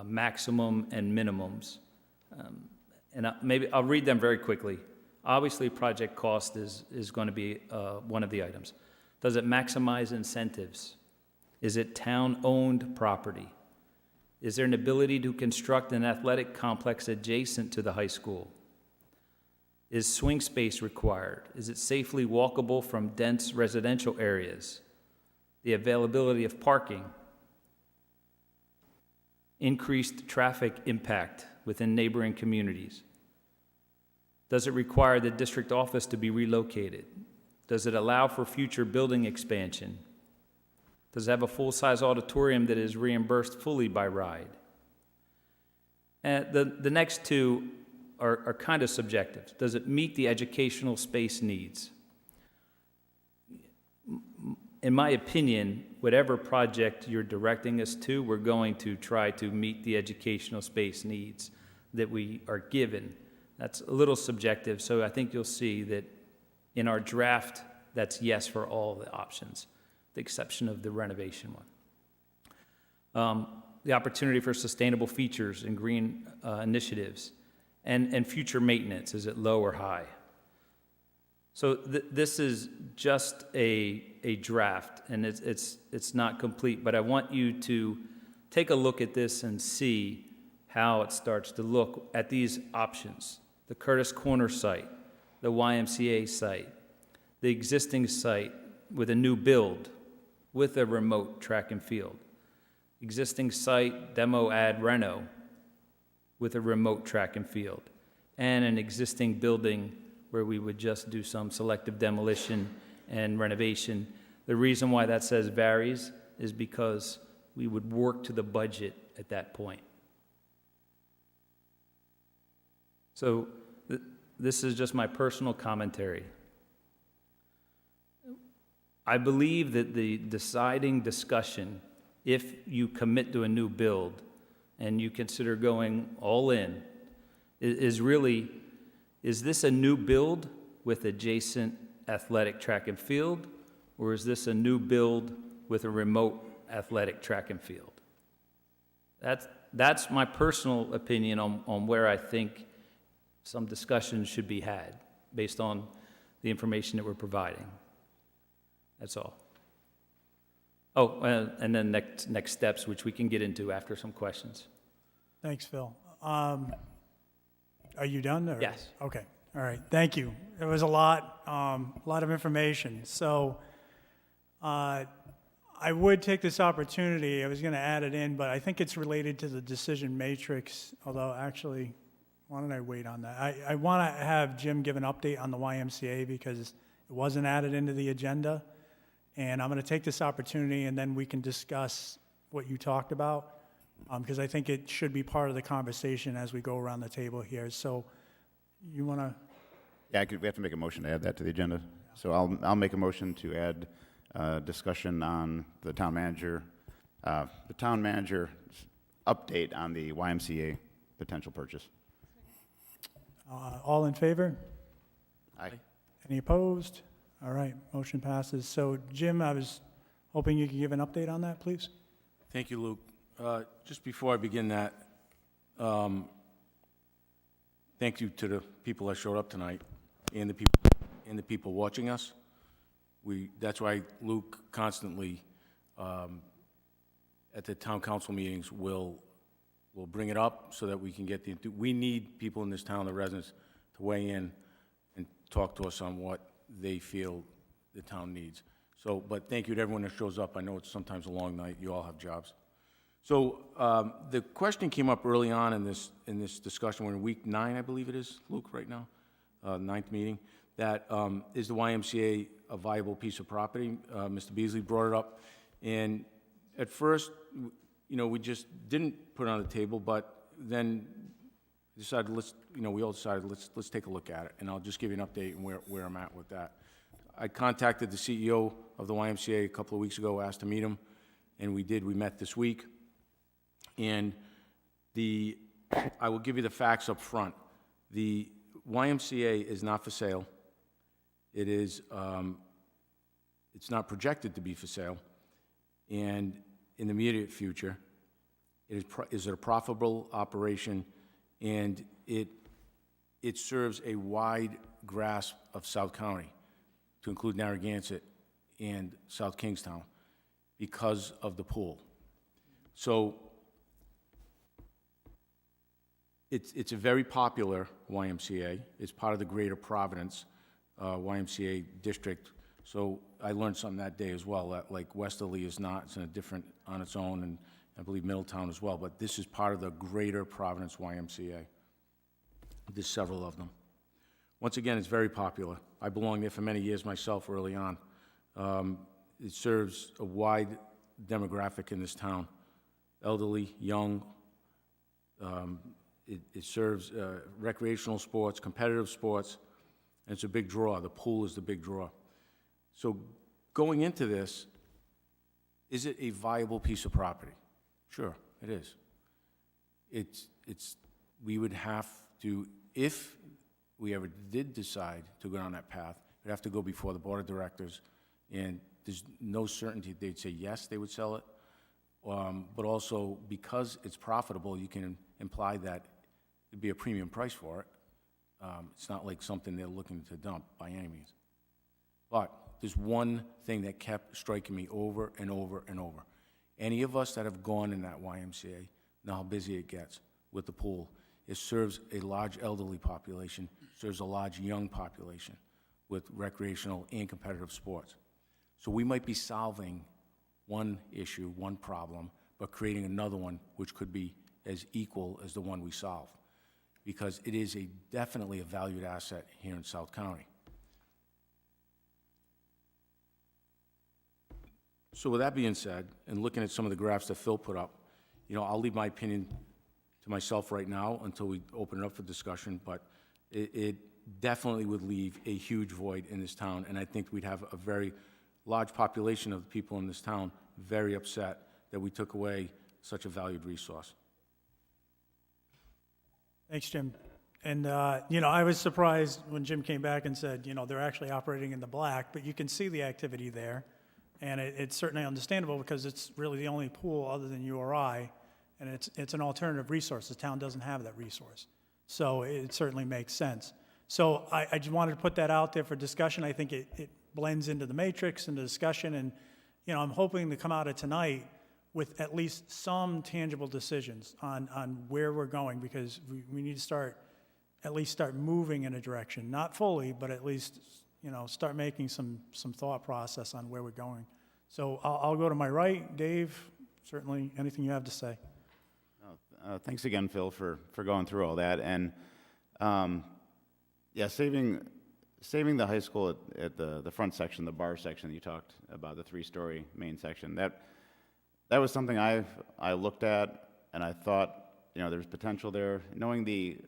maximum and minimums. Maybe I'll read them very quickly. Obviously, project cost is going to be one of the items. Does it maximize incentives? Is it town-owned property? Is there an ability to construct an athletic complex adjacent to the high school? Is swing space required? Is it safely walkable from dense residential areas? The availability of parking? Increased traffic impact within neighboring communities? Does it require the district office to be relocated? Does it allow for future building expansion? Does it have a full-size auditorium that is reimbursed fully by RIDE? And the next two are kind of subjective. Does it meet the educational space needs? In my opinion, whatever project you're directing us to, we're going to try to meet the educational space needs that we are given. That's a little subjective, so I think you'll see that in our draft, that's yes for all the options, with the exception of the renovation one. The opportunity for sustainable features and green initiatives, and future maintenance, is it low or high? So this is just a draft, and it's not complete, but I want you to take a look at this and see how it starts to look at these options. The Curtis Corner site, the YMCA site, the existing site with a new build with a remote track and field, existing site demo add reno with a remote track and field, and an existing building where we would just do some selective demolition and renovation. The reason why that says varies is because we would work to the budget at that point. So this is just my personal commentary. I believe that the deciding discussion, if you commit to a new build, and you consider going all in, is this a new build with adjacent athletic track and field, or is this a new build with a remote athletic track and field? That's my personal opinion on where I think some discussion should be had based on the information that we're providing. That's all. Oh, and then next steps, which we can get into after some questions. Thanks, Phil. Are you done? Or? Yes. Okay, all right, thank you. It was a lot of information. So I would take this opportunity, I was going to add it in, but I think it's related to the decision matrix, although actually, why don't I wait on that? I want to have Jim give an update on the YMCA because it wasn't added into the agenda. And I'm going to take this opportunity and then we can discuss what you talked about because I think it should be part of the conversation as we go around the table here. So you want to? Yeah, we have to make a motion to add that to the agenda. So I'll make a motion to add discussion on the town manager's update on the YMCA potential purchase. All in favor? Aye. Any opposed? All right, motion passes. So Jim, I was hoping you could give an update on that, please. Thank you, Luke. Just before I begin that, thank you to the people that showed up tonight and the people watching us. That's why Luke constantly, at the town council meetings, will bring it up so that we can get we need people in this town, the residents, to weigh in and talk to us on what they feel the town needs. So, but thank you to everyone that shows up. I know it's sometimes a long night. You all have jobs. So the question came up early on in this discussion. We're in week 9, I believe it is, Luke, right now, 9th meeting. That is the YMCA a viable piece of property? Mr. Beasley brought it up, and at first, we just didn't put it on the table, but then decided we all decided let's take a look at it, and I'll just give you an update on where I'm at with that. I contacted the CEO of the YMCA a couple of weeks ago, asked to meet him, and we did. We met this week, and I will give you the facts up front. The YMCA is not for sale. It is. It's not projected to be for sale, and in the immediate future, it is a profitable operation. And it serves a wide grasp of South County, to include Narragansett and South Kingstown, because of the pool. So it's a very popular YMCA. It's part of the Greater Providence YMCA district. So I learned something that day as well, that like Westerly is not, it's in a different, on its own, and I believe Middletown as well, but this is part of the Greater Providence YMCA. There's several of them. Once again, it's very popular. I belonged there for many years myself early on. It serves a wide demographic in this town, elderly, young. It serves recreational sports, competitive sports, and it's a big draw. The pool is the big draw. So going into this, is it a viable piece of property? Sure, it is. We would have to, if we ever did decide to go down that path, we'd have to go before the board of directors, and there's no certainty they'd say yes, they would sell it. But also, because it's profitable, you can imply that it'd be a premium price for it. It's not like something they're looking to dump by any means. But there's one thing that kept striking me over and over and over. Any of us that have gone in that YMCA know how busy it gets with the pool. It serves a large elderly population, serves a large young population with recreational and competitive sports. So we might be solving one issue, one problem, but creating another one which could be as equal as the one we solve, because it is definitely a valued asset here in South County. So with that being said, and looking at some of the graphs that Phil put up, I'll leave my opinion to myself right now until we open it up for discussion, but it definitely would leave a huge void in this town, and I think we'd have a very large population of people in this town very upset that we took away such a valued resource. Thanks, Jim. And, I was surprised when Jim came back and said, they're actually operating in the black, but you can see the activity there. And it's certainly understandable because it's really the only pool other than URI, and it's an alternative resource. The town doesn't have that resource. So it certainly makes sense. So I just wanted to put that out there for discussion. I think it blends into the matrix and the discussion, and, I'm hoping to come out of tonight with at least some tangible decisions on where we're going, because we need to at least start moving in a direction, not fully, but at least, start making some thought process on where we're going. So I'll go to my right. Dave, certainly anything you have to say. Thanks again, Phil, for going through all that. And, saving the high school at the front section, the bar section that you talked about, the 3-story main section, that was something I looked at, and I thought, there's potential there. Knowing the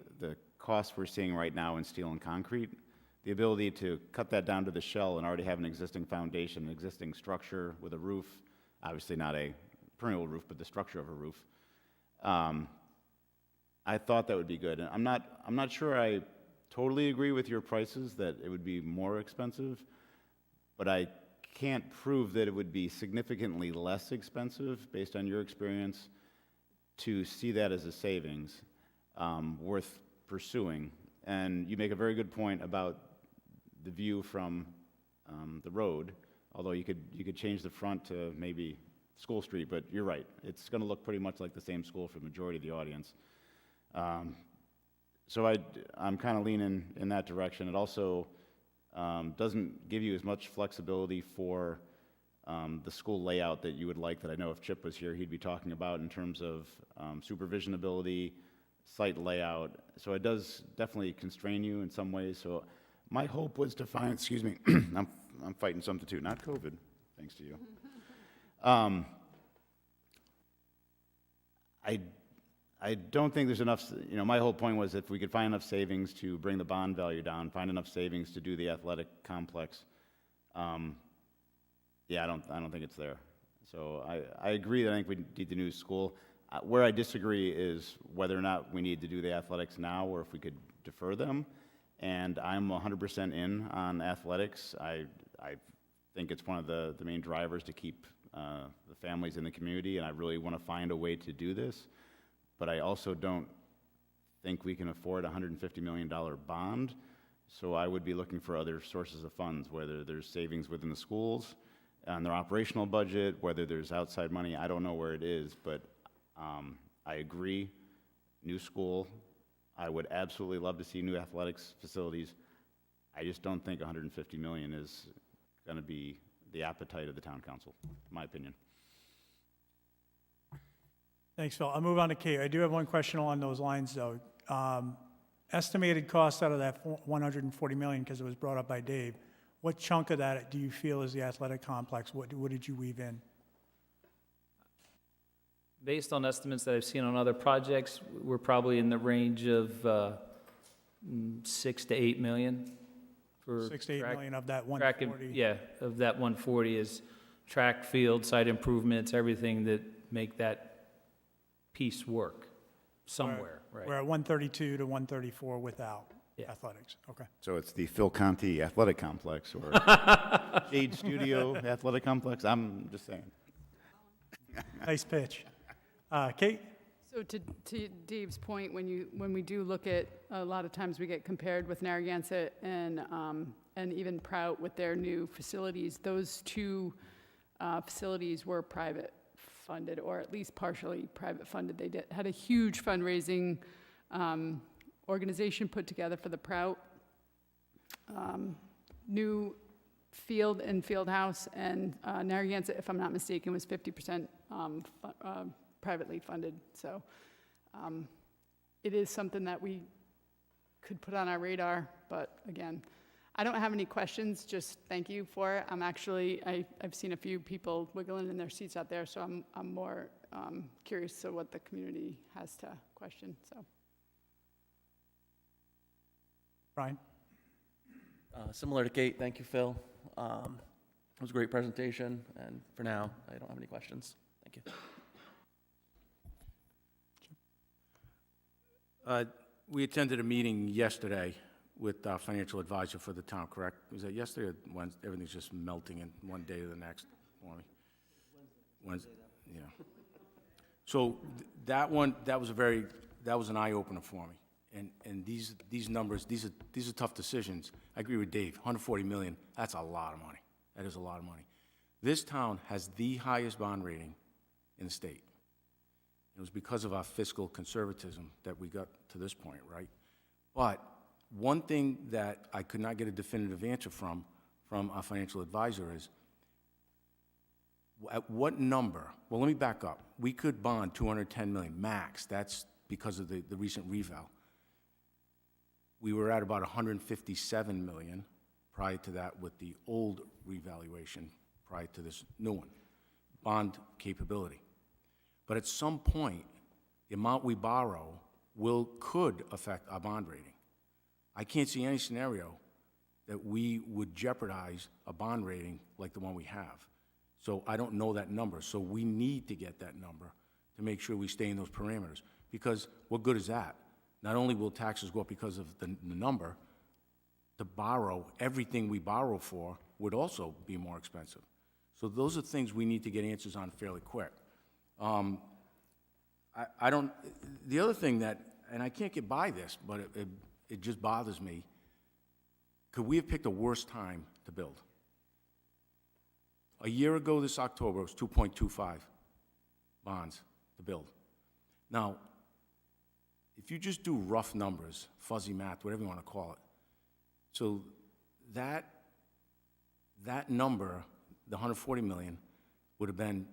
costs we're seeing right now in steel and concrete, the ability to cut that down to the shell and already have an existing foundation, an existing structure with a roof, obviously not a permeable roof, but the structure of a roof. I thought that would be good. And I'm not sure I totally agree with your prices, that it would be more expensive, but I can't prove that it would be significantly less expensive, based on your experience, to see that as a savings worth pursuing. And you make a very good point about the view from the road, although you could change the front to maybe School Street, but you're right. It's going to look pretty much like the same school for the majority of the audience. So I'm kind of leaning in that direction. It also doesn't give you as much flexibility for the school layout that you would like, that I know if Chip was here, he'd be talking about in terms of supervision ability, site layout. So it does definitely constrain you in some ways. So my hope was to find, excuse me, I'm fighting something too, not COVID, thanks to you. I don't think there's enough, my whole point was if we could find enough savings to bring the bond value down, find enough savings to do the athletic complex, I don't think it's there. So I agree that I think we need the new school. Where I disagree is whether or not we need to do the athletics now or if we could defer them. And I'm 100% in on athletics. I think it's one of the main drivers to keep the families in the community, and I really want to find a way to do this. But I also don't think we can afford a $150 million bond, so I would be looking for other sources of funds, whether there's savings within the schools, on their operational budget, whether there's outside money. I don't know where it is, but I agree, new school. I would absolutely love to see new athletics facilities. I just don't think $150 million is going to be the appetite of the town council, in my opinion. Thanks, Phil. I'll move on to Kate. I do have one question along those lines, though. Estimated cost out of that $140 million, because it was brought up by Dave, what chunk of that do you feel is the athletic complex? What did you weave in? Based on estimates that I've seen on other projects, we're probably in the range of 6 to 8 million for 6 to 8 track- million of that track and- 140? Yeah, of that 140 is track, field, site improvements, everything that make that piece work somewhere, right? We're at 132 to 134 without Yeah. athletics. Okay. So it's the Phil Conti Athletic Complex or Shade Studio Athletic Complex? I'm just saying. Nice pitch. Kate? So to Dave's point, when we do look at, a lot of times we get compared with Narragansett and even Prout with their new facilities. Those two facilities were private funded, or at least partially private funded. They had a huge fundraising organization put together for the Prout new field and field house, and Narragansett, if I'm not mistaken, was 50% privately funded. So it is something that we could put on our radar, but again, I don't have any questions, just thank you for it. I've seen a few people wiggling in their seats out there, so I'm more curious to what the community has to question, so. Brian? Similar to Kate, thank you, Phil. It was a great presentation, and for now, I don't have any questions. Thank you. We attended a meeting yesterday with our financial advisor for the town, correct? Was that yesterday or Wednesday? Everything's just melting in one day to the next for me. Wednesday, yeah. So that one, that was an eye-opener for me. And these numbers, these are tough decisions. I agree with Dave, 140 million, that's a lot of money. That is a lot of money. This town has the highest bond rating in the state. It was because of our fiscal conservatism that we got to this point, right? But one thing that I could not get a definitive answer from our financial advisor is, at what number, well, let me back up. We could bond 210 million, max. That's because of the recent reval. We were at about 157 million prior to that with the old revaluation prior to this new one, bond capability. But at some point, the amount we borrow could affect our bond rating. I can't see any scenario that we would jeopardize a bond rating like the one we have. So I don't know that number. So we need to get that number to make sure we stay in those parameters. Because what good is that? Not only will taxes go up because of the number, to borrow, everything we borrow for would also be more expensive. So those are things we need to get answers on fairly quick. I don't, the other thing that, and I can't get by this, but it just bothers me, could we have picked a worse time to build? A year ago this October, it was 2.25 bonds to build. Now, if you just do rough numbers, fuzzy math, whatever you want to call it, so that number, the 140 million, would have been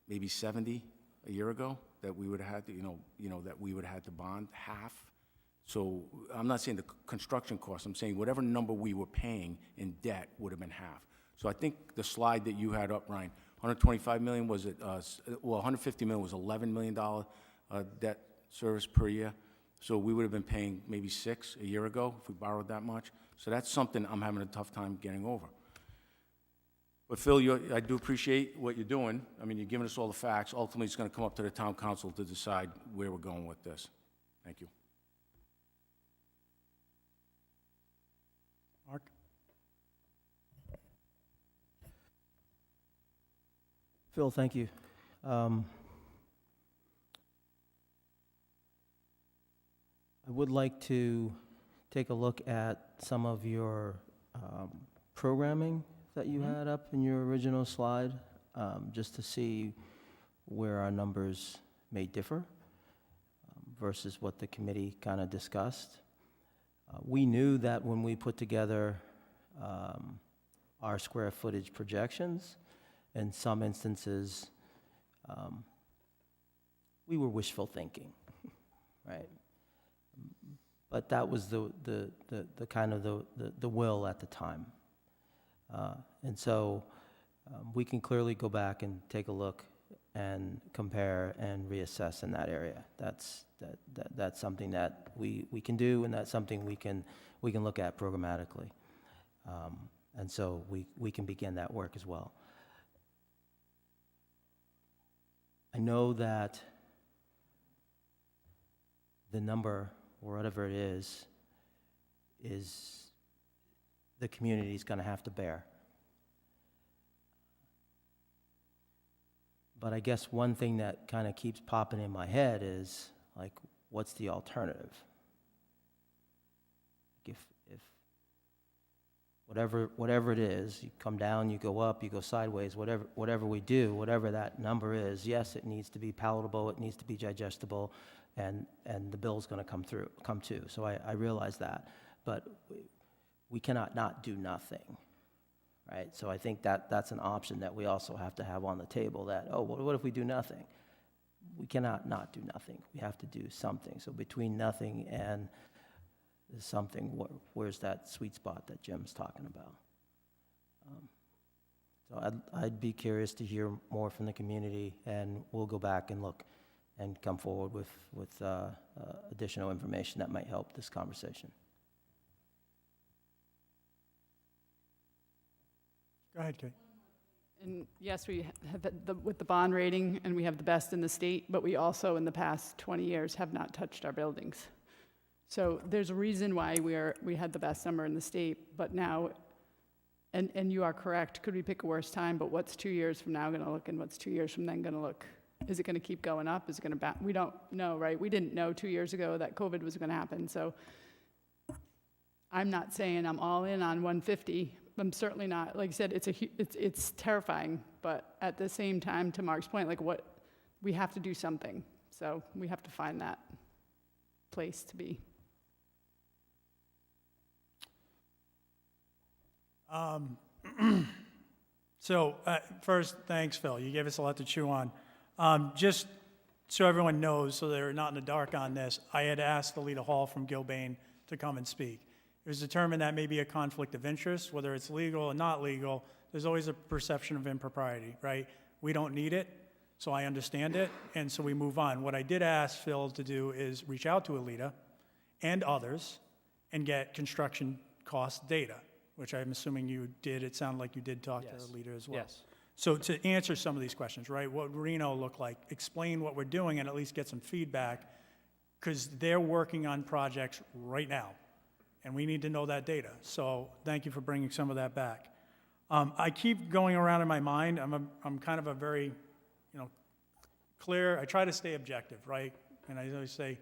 maybe 70 a year ago that we would have had to, that we would have had to bond half. So I'm not saying the construction cost, I'm saying whatever number we were paying in debt would have been half. So I think the slide that you had up, Ryan, 125 million was it, 150 million was $11 million debt service per year. So we would have been paying maybe 6 a year ago if we borrowed that much. So that's something I'm having a tough time getting over. But Phil, I do appreciate what you're doing. I mean, you're giving us all the facts. Ultimately, it's going to come up to the town council to decide where we're going with this. Thank you. Mark? Phil, thank you. I would like to take a look at some of your programming that you had up in your original slide, just to see where our numbers may differ versus what the committee kind of discussed. We knew that when we put together our square footage projections, in some instances, we were wishful thinking, right? But that was the kind of the will at the time. And so we can clearly go back and take a look and compare and reassess in that area. That's something that we can do, and that's something we can look at programmatically. And so we can begin that work as well. I know that the number, or whatever it is the community's going to have to bear. But I guess one thing that kind of keeps popping in my head is, like, what's the alternative? If whatever it is, you come down, you go up, you go sideways, whatever we do, whatever that number is, yes, it needs to be palatable, it needs to be digestible, and the bill's going to come to. So I realize that, but we cannot not do nothing, right? So I think that's an option that we also have to have on the table, that, oh, what if we do nothing? We cannot not do nothing. We have to do something. So between nothing and something, where's that sweet spot that Jim's talking about? So I'd be curious to hear more from the community, and we'll go back and look and come forward with additional information that might help this conversation. Go ahead, Kate. And yes, we have with the bond rating, and we have the best in the state, but we also, in the past 20 years, have not touched our buildings. So there's a reason why we had the best number in the state, but now, and you are correct, could we pick a worse time, but what's 2 years from now gonna look, and what's 2 years from then gonna look? Is it gonna keep going up? Is it gonna we don't know, right? We didn't know 2 years ago that COVID was gonna happen, so I'm not saying I'm all in on 150. I'm certainly not. Like I said, it's terrifying, but at the same time, to Mark's point, like we have to do something. So we have to find that place to be. First, thanks, Phil. You gave us a lot to chew on. Just so everyone knows, so they're not in the dark on this, I had asked Alita Hall from Gilbane to come and speak. It was determined that may be a conflict of interest, whether it's legal or not legal. There's always a perception of impropriety, right? We don't need it, so I understand it, and so we move on. What I did ask Phil to do is reach out to Alita and others and get construction cost data, which I'm assuming you did. It sounded like you did talk to Alita as well. Yes. So to answer some of these questions, right, what would Reno look like? Explain what we're doing and at least get some feedback, because they're working on projects right now, and we need to know that data. So thank you for bringing some of that back. I keep going around in my mind. I'm kind of a very, clear. I try to stay objective, right? And I always say,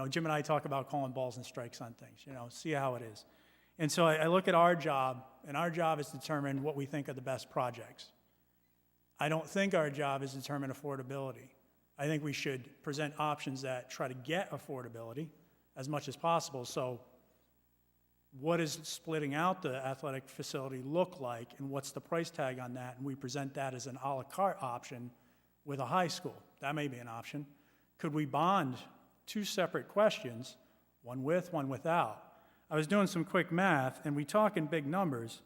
Jim and I talk about calling balls and strikes on things. See how it is. And so I look at our job, and our job is to determine what we think are the best projects. I don't think our job is to determine affordability. I think we should present options that try to get affordability as much as possible. So what does splitting out the athletic facility look like, and what's the price tag on that? And we present that as an a la carte option with a high school. That may be an option. Could we bond two separate questions, one with, one without? I was doing some quick math, and we talk in big numbers,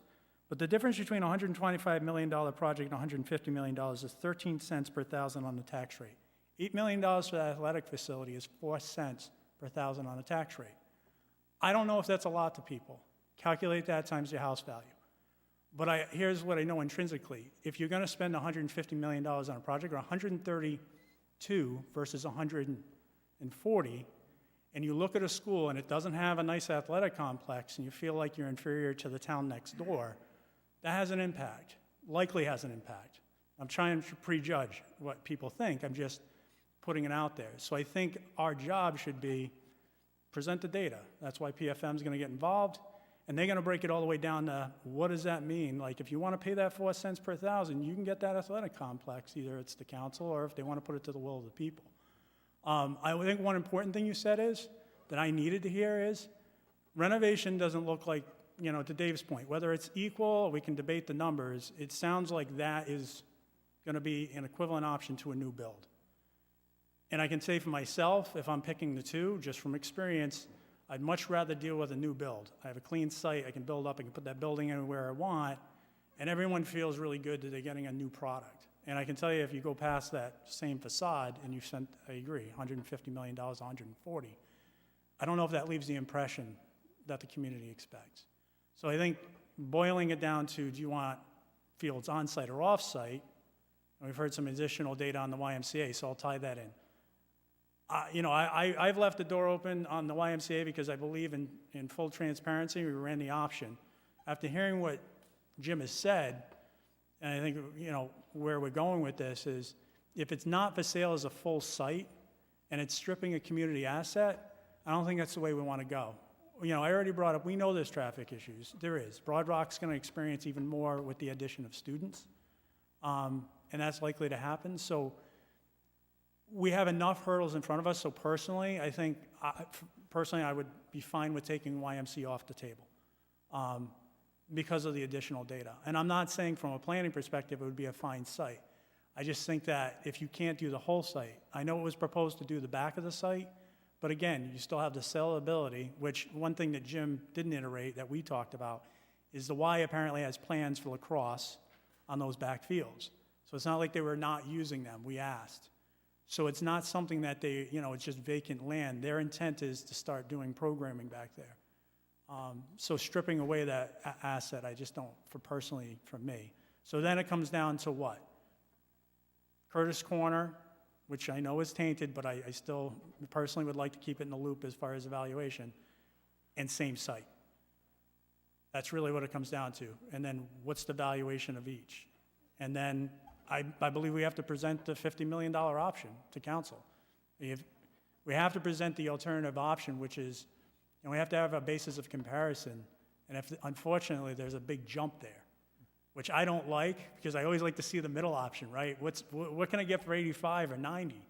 but the difference between a $125 million project and $150 million is 13 cents per thousand on the tax rate. $8 million for the athletic facility is 4 cents per thousand on the tax rate. I don't know if that's a lot to people. Calculate that times your house value. But here's what I know intrinsically. If you're going to spend $150 million on a project, or 132 versus 140, and you look at a school and it doesn't have a nice athletic complex, and you feel like you're inferior to the town next door, that has an impact, likely has an impact. I'm trying to prejudge what people think. I'm just putting it out there. So I think our job should be present the data. That's why PFM is going to get involved, and they're going to break it all the way down to what does that mean? Like, if you want to pay that 4 cents per thousand, you can get that athletic complex. Either it's the council or if they want to put it to the will of the people. I think one important thing you said is, that I needed to hear is, renovation doesn't look like, to Dave's point, whether it's equal, we can debate the numbers, it sounds like that is going to be an equivalent option to a new build. And I can say for myself, if I'm picking the two, just from experience, I'd much rather deal with a new build. I have a clean site, I can build up, I can put that building anywhere I want, and everyone feels really good that they're getting a new product. And I can tell you, if you go past that same facade, and you've spent, I agree, $150 million, 140, I don't know if that leaves the impression that the community expects. So I think boiling it down to, do you want fields on-site or off-site? And we've heard some additional data on the YMCA, so I'll tie that in. I've left the door open on the YMCA because I believe in full transparency. We ran the option. After hearing what Jim has said, and I think, where we're going with this is, if it's not for sale as a full site and it's stripping a community asset, I don't think that's the way we want to go. I already brought up, we know there's traffic issues. There is. Broad Rock's going to experience even more with the addition of students, and that's likely to happen. So we have enough hurdles in front of us. So personally, I think, I would be fine with taking YMC off the table because of the additional data. And I'm not saying from a planning perspective it would be a fine site. I just think that if you can't do the whole site, I know it was proposed to do the back of the site, but again, you still have the sellability, which one thing that Jim didn't iterate that we talked about is the Y apparently has plans for lacrosse on those back fields. So it's not like they were not using them. We asked. So it's not something that they, it's just vacant land. Their intent is to start doing programming back there. So stripping away that asset, I just don't, for me. So then it comes down to what? Curtis Corner, which I know is tainted, but I still personally would like to keep it in the loop as far as evaluation. and same site. That's really what it comes down to. And then what's the valuation of each? And then I believe we have to present the $50 million option to council. We have to present the alternative option, which is, and we have to have a basis of comparison. And if, unfortunately, there's a big jump there, which I don't like, because I always like to see the middle option, right? What can I get for 85 or 90?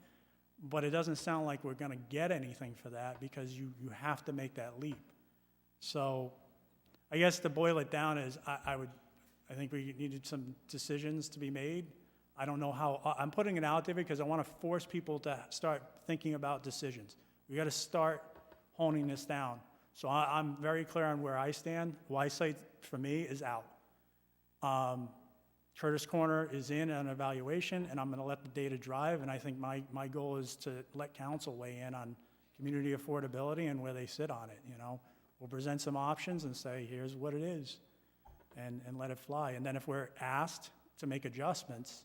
But it doesn't sound like we're gonna get anything for that, because you have to make that leap. So I guess to boil it down is, I think we needed some decisions to be made. I don't know how, I'm putting it out there because I want to force people to start thinking about decisions. We got to start honing this down. So I'm very clear on where I stand. Y-Site, for me, is out. Curtis Corner is in an evaluation, and I'm going to let the data drive, and I think my goal is to let council weigh in on community affordability and where they sit on it, you know. We'll present some options and say, here's what it is, and let it fly. And then if we're asked to make adjustments,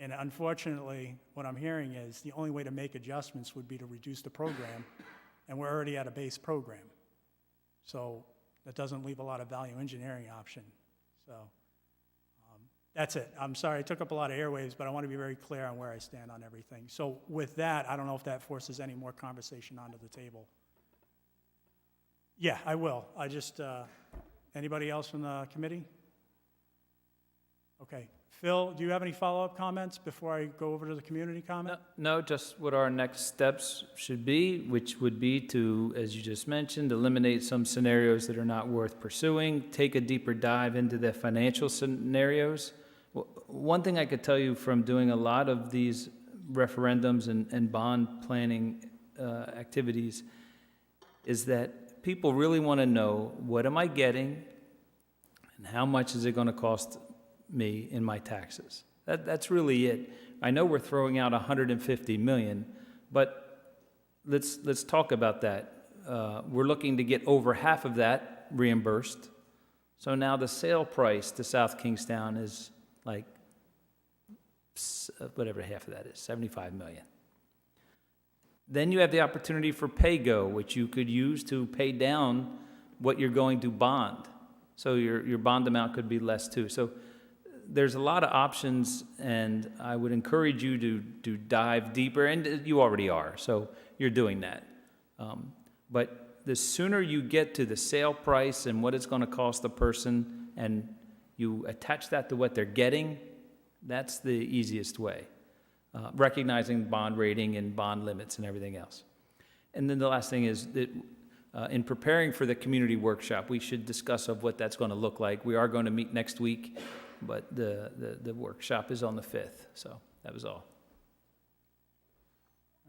and unfortunately, what I'm hearing is the only way to make adjustments would be to reduce the program, and we're already at a base program. So that doesn't leave a lot of value engineering option. So that's it. I'm sorry, I took up a lot of airwaves, but I want to be very clear on where I stand on everything. So with that, I don't know if that forces any more conversation onto the table. Yeah, I will. I just, anybody else from the committee? Okay. Phil, do you have any follow-up comments before I go over to the community comment? No, just what our next steps should be, which would be to, as you just mentioned, eliminate some scenarios that are not worth pursuing, take a deeper dive into the financial scenarios. One thing I could tell you from doing a lot of these referendums and bond planning activities is that people really want to know, what am I getting and how much is it going to cost me in my taxes? That's really it. I know we're throwing out $150 million, but let's talk about that. We're looking to get over half of that reimbursed. So now the sale price to South Kingstown is like whatever half of that is, $75 million. Then you have the opportunity for pay-go, which you could use to pay down what you're going to bond. So your bond amount could be less too. So there's a lot of options, and I would encourage you to dive deeper, and you already are, so you're doing that. But the sooner you get to the sale price and what it's going to cost the person, and you attach that to what they're getting, that's the easiest way. Recognizing bond rating and bond limits and everything else. And then the last thing is that in preparing for the community workshop, we should discuss of what that's going to look like. We are going to meet next week, but the workshop is on the 5th, so that was all.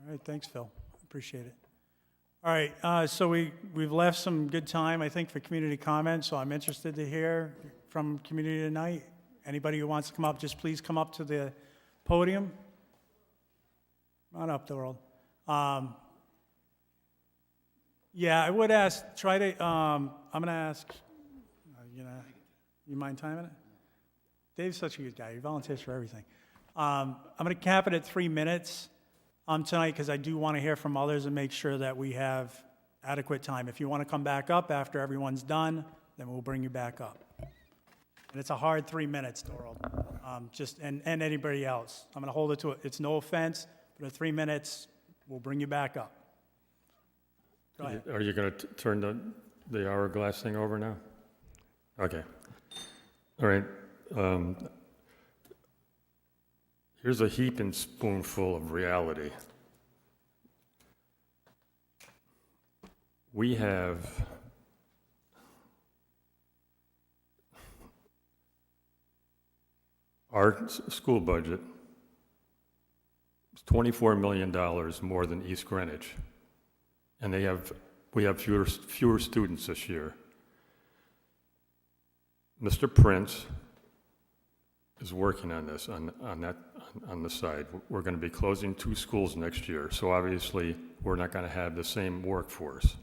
All right, thanks, Phil. Appreciate it. All right, so we've left some good time, I think, for community comments, so I'm interested to hear from community tonight. Anybody who wants to come up, just please come up to the podium. Come on up, the world. Yeah, I would ask, try to, I'm going to ask, you mind timing it? Dave's such a good guy. He volunteers for everything. I'm going to cap it at 3 minutes tonight because I do want to hear from others and make sure that we have adequate time. If you want to come back up after everyone's done, then we'll bring you back up. And it's a hard 3 minutes, Doral. And anybody else. I'm going to hold it to it. It's no offense, but at 3 minutes, we'll bring you back up. Go ahead. Are you going to turn the hourglass thing over now? Okay. All right. Here's a heaping spoonful of reality. We have our school budget is $24 million more than East Greenwich, and we have fewer students this year. Mr. Prince is working on this, on the side. We're going to be closing 2 schools next year, so obviously we're not going to have the same workforce.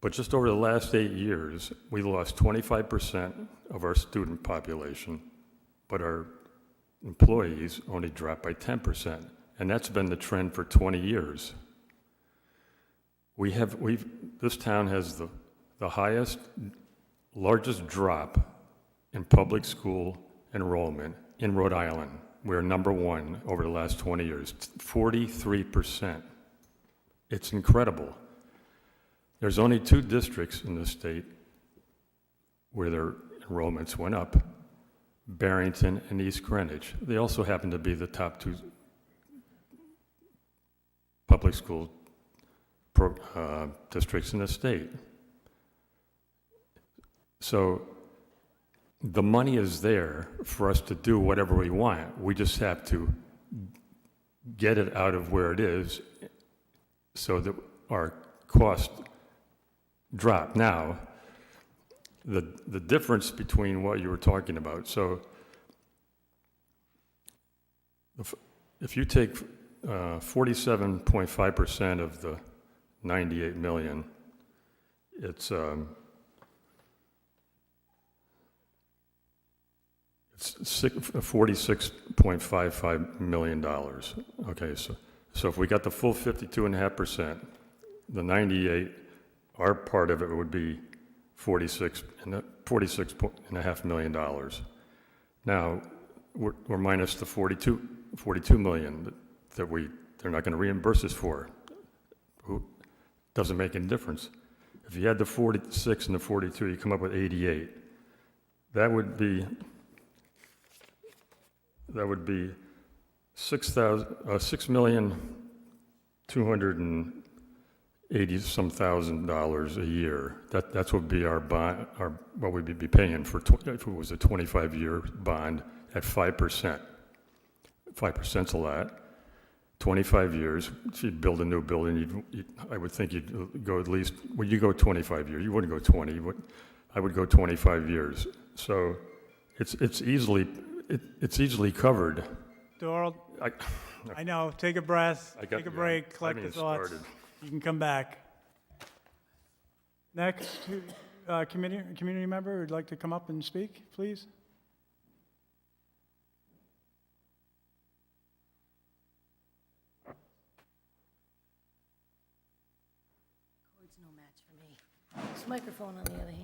But just over the last 8 years, we lost 25% of our student population, but our employees only dropped by 10%, and that's been the trend for 20 years. this town has the highest, largest drop in public school enrollment in Rhode Island. We're number one over the last 20 years, 43%. It's incredible. There's only 2 districts in the state where their enrollments went up, Barrington and East Greenwich. They also happen to be the top 2 public school districts in the state. So the money is there for us to do whatever we want. We just have to get it out of where it is so that our costs drop. Now, the difference between what you were talking about, so if you take 47.5% of the 98 million, it's 46.55 million dollars. Okay, so if we got the full 52.5%, the 98, our part of it would be 46.5 million dollars. Now we're minus the 42 million that they're not going to reimburse us for. Doesn't make any difference. If you had the 46 and the 42, you come up with 88. That would be 6,280-some thousand dollars a year. That's what would be our bond, what we'd be paying for if it was a 25-year bond at 5%. 5%'s a lot. 25 years, if you build a new building, I would think you'd go at least, well, you go 25 years. You wouldn't go 20. I would go 25 years. So it's easily covered. Doral, I know, take a breath, take a break, I collect haven't your even thoughts. started. You can come back. Next, community member who'd like to come up and speak, please? Cord's no match for me. This microphone, on the other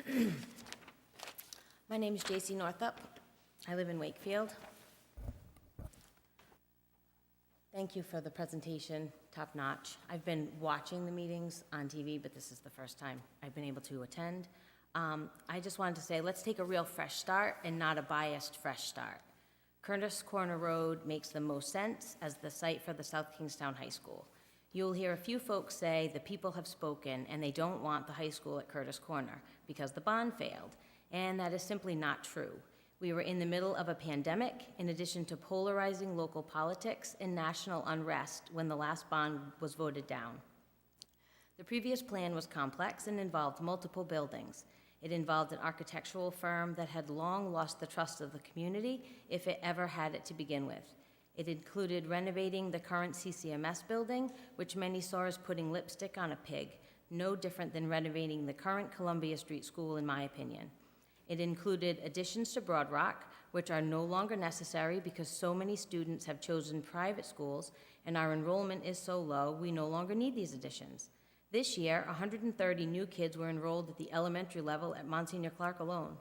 hand. My name is J.C. Northup. I live in Wakefield. Thank you for the presentation, top notch. I've been watching the meetings on TV, but this is the first time I've been able to attend. I just wanted to say, let's take a real fresh start and not a biased fresh start. Curtis Corner Road makes the most sense as the site for the South Kingstown High School. You'll hear a few folks say the people have spoken and they don't want the high school at Curtis Corner because the bond failed, and that is simply not true. We were in the middle of a pandemic, in addition to polarizing local politics and national unrest when the last bond was voted down. The previous plan was complex and involved multiple buildings. It involved an architectural firm that had long lost the trust of the community, if it ever had it to begin with. It included renovating the current CCMS building, which many saw as putting lipstick on a pig, no different than renovating the current Columbia Street School, in my opinion. It included additions to Broad Rock, which are no longer necessary because so many students have chosen private schools and our enrollment is so low, we no longer need these additions. This year, 130 new kids were enrolled at the elementary level at Monsignor Clark alone.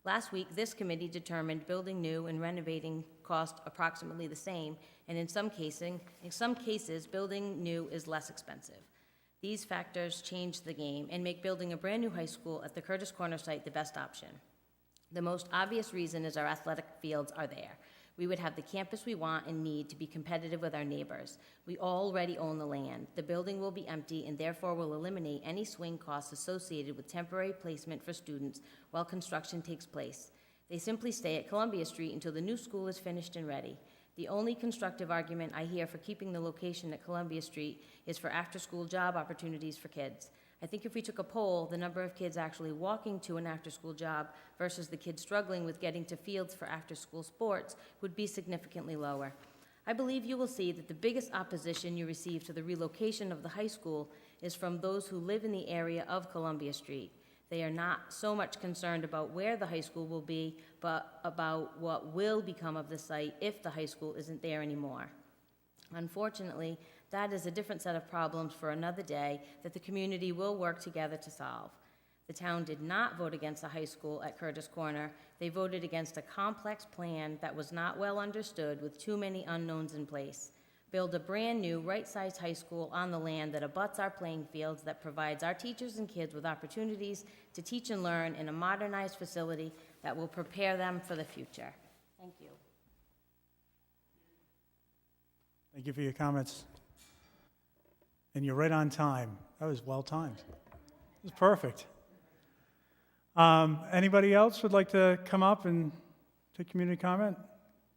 Last week, this committee determined building new and renovating cost approximately the same, and in some cases, building new is less expensive. These factors change the game and make building a brand new high school at the Curtis Corner site the best option. The most obvious reason is our athletic fields are there. We would have the campus we want and need to be competitive with our neighbors. We already own the land. The building will be empty and therefore will eliminate any swing costs associated with temporary placement for students while construction takes place. They simply stay at Columbia Street until the new school is finished and ready. The only constructive argument I hear for keeping the location at Columbia Street is for after-school job opportunities for kids. I think if we took a poll, the number of kids actually walking to an after-school job versus the kids struggling with getting to fields for after-school sports would be significantly lower. I believe you will see that the biggest opposition you receive to the relocation of the high school is from those who live in the area of Columbia Street. They are not so much concerned about where the high school will be, but about what will become of the site if the high school isn't there anymore. Unfortunately, That is a different set of problems for another day that the community will work together to solve. The town did not vote against the high school at Curtis Corner. They voted against a complex plan that was not well understood with too many unknowns in place. Build a brand-new, right-sized high school on the land that abuts our playing fields, that provides our teachers and kids with opportunities to teach and learn in a modernized facility that will prepare them for the future. Thank you. Thank you for your comments. And you're right on time. That was well timed. It was perfect. Anybody else would like to come up and take community comment?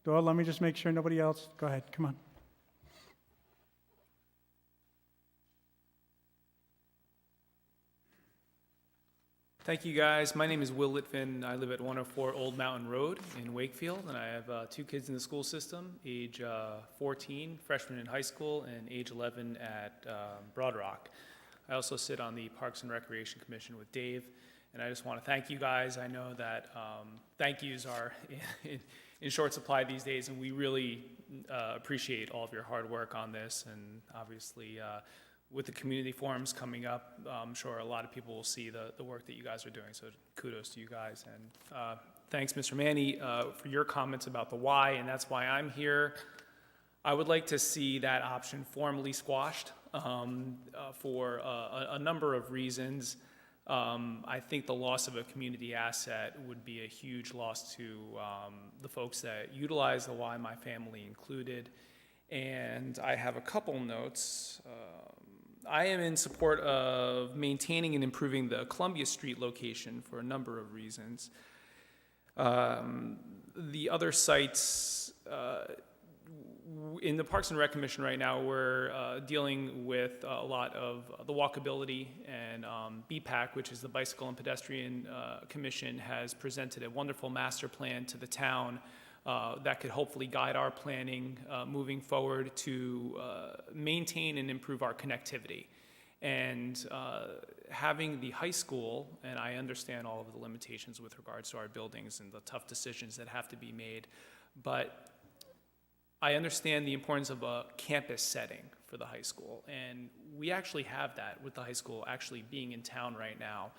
Doyle, let me just make sure nobody else. Go ahead, come on. Thank you, guys. My name is Will Litvin. I live at 104 Old Mountain Road in Wakefield, and I have 2 kids in the school system, age 14, freshman in high school, and age 11 at Broad Rock. I also sit on the Parks and Recreation Commission with Dave, and I just want to thank you guys. I know that thank yous are in short supply these days, and we really appreciate all of your hard work on this, and obviously with the community forums coming up, I'm sure a lot of people will see the work that you guys are doing, so kudos to you guys. And thanks, Mr. Manny, for your comments about the why, and that's why I'm here. I would like to see that option formally squashed for a number of reasons. I think the loss of a community asset would be a huge loss to the folks that utilize the Y, my family included. And I have a couple notes. I am in support of maintaining and improving the Columbia Street location for a number of reasons. The other sites, in the Parks and Rec Commission right now, we're dealing with a lot of the walkability, and BPAC, which is the Bicycle and Pedestrian Commission, has presented a wonderful master plan to the town that could hopefully guide our planning moving forward to maintain and improve our connectivity. And having the high school, and I understand all of the limitations with regards to our buildings and the tough decisions that have to be made, but I understand the importance of a campus setting for the high school, and we actually have that with the high school actually being in town right now.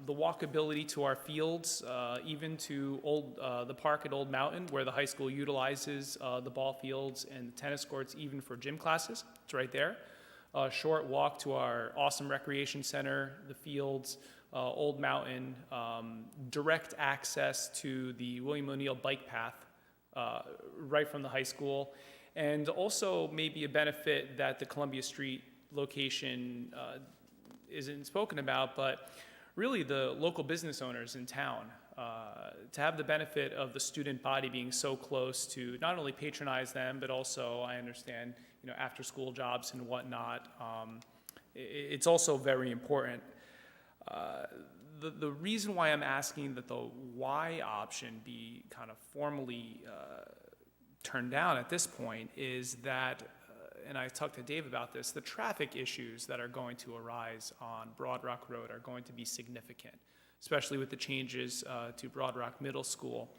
The walkability to our fields, even to the park at Old Mountain, where the high school utilizes the ball fields and the tennis courts even for gym classes, it's right there. A short walk to our awesome recreation center, the fields, Old Mountain, direct access to the William O'Neill bike path right from the high school, and also maybe a benefit that the Columbia Street location isn't spoken about, but really the local business owners in town, to have the benefit of the student body being so close to not only patronize them, but also, I understand, after school jobs and whatnot, it's also very important. The reason why I'm asking that the Y option be kind of formally turned down at this point is that, and I talked to Dave about this, the traffic issues that are going to arise on Broad Rock Road are going to be significant, especially with the changes to Broad Rock Middle School.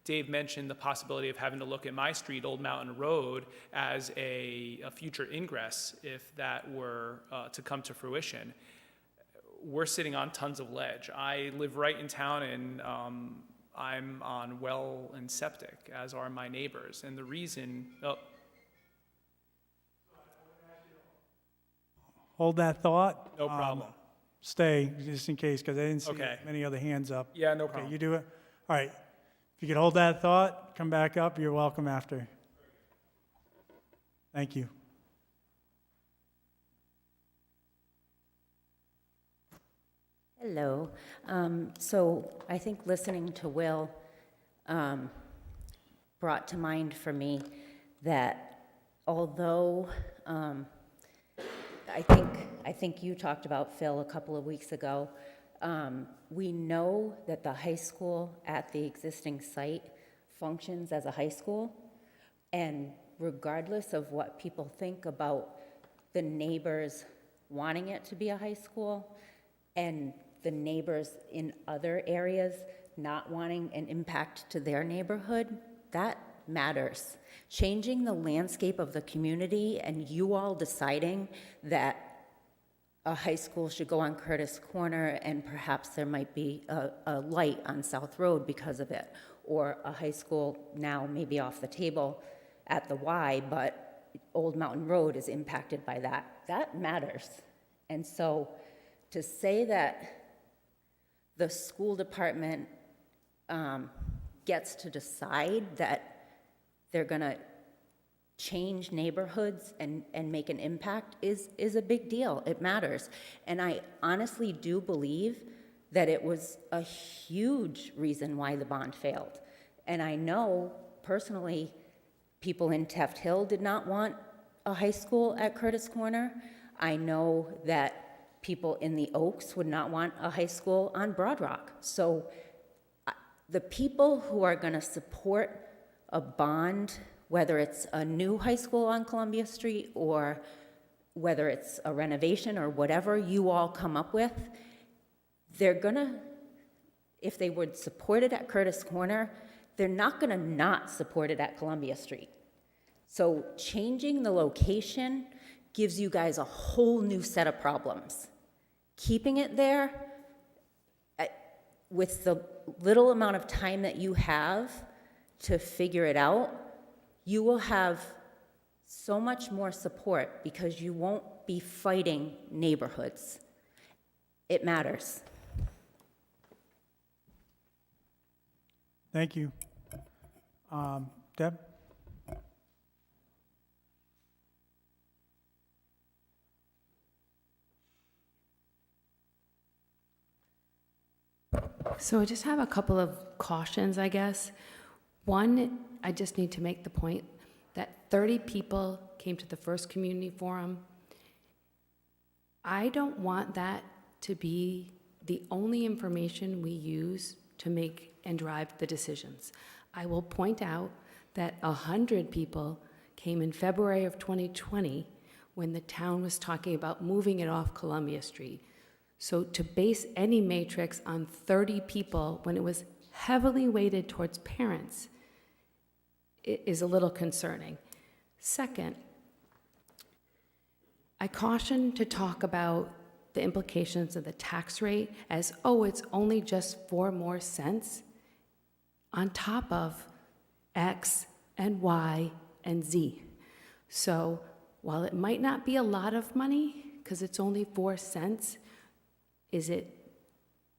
Dave mentioned the possibility of having to look at my street, Old Mountain Road, as a future ingress if that were to come to fruition. We're sitting on tons of ledge. I live right in town, and I'm on well and septic, as are my neighbors. And the reason, Hold that thought. no problem. Stay, just in case, because I didn't see Okay. many other hands up. Yeah, no Okay, problem. you do it? All right. If you could hold that thought, come back up. You're welcome after. Thank you. Hello. So I think listening to Will brought to mind for me that although I think you talked about, Phil, a couple of weeks ago, we know that the high school at the existing site functions as a high school, and regardless of what people think about the neighbors wanting it to be a high school and the neighbors in other areas not wanting an impact to their neighborhood, that matters. Changing the landscape of the community and you all deciding that a high school should go on Curtis Corner and perhaps there might be a light on South Road because of it, or a high school now maybe off the table at the Y, but Old Mountain Road is impacted by that. That matters. And so to say that the school department gets to decide that they're going to change neighborhoods and make an impact is a big deal. It matters. And I honestly do believe that it was a huge reason why the bond failed. And I know personally people in Taft Hill did not want a high school at Curtis Corner. I know that people in the Oaks would not want a high school on Broad Rock. So the people who are going to support a bond, whether it's a new high school on Columbia Street or whether it's a renovation or whatever you all come up with, they're gonna, if they would support it at Curtis Corner, they're not gonna not support it at Columbia Street. So changing the location gives you guys a whole new set of problems. Keeping it there, with the little amount of time that you have to figure it out, you will have so much more support because you won't be fighting neighborhoods. It matters. Thank you. Deb? So I just have a couple of cautions, I guess. One, I just need to make the point that 30 people came to the first community forum. I don't want that to be the only information we use to make and drive the decisions. I will point out that 100 people came in February of 2020 when the town was talking about moving it off Columbia Street. So to base any matrix on 30 people when it was heavily weighted towards parents is a little concerning. Second, I caution to talk about the implications of the tax rate as, oh, it's only just 4 more cents on top of X and Y and Z. So while it might not be a lot of money, because it's only 4 cents, is it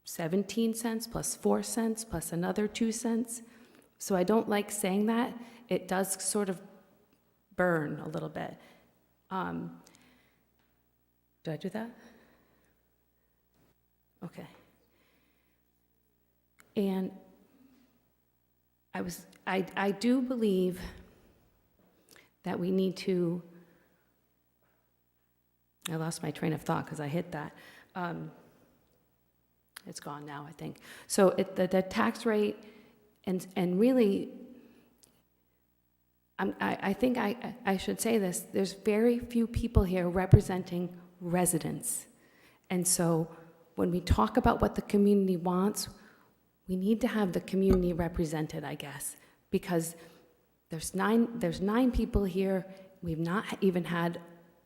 17 cents plus 4 cents plus another 2 cents? So I don't like saying that. It does sort of burn a little bit. Did I do that? Okay. And I do believe that we need to, I lost my train of thought because I hit that. It's gone now, I think. So the tax rate, and really, I think I should say this, there's very few people here representing residents. And so when we talk about what the community wants, we need to have the community represented, I guess, because there's nine people here. We've not even had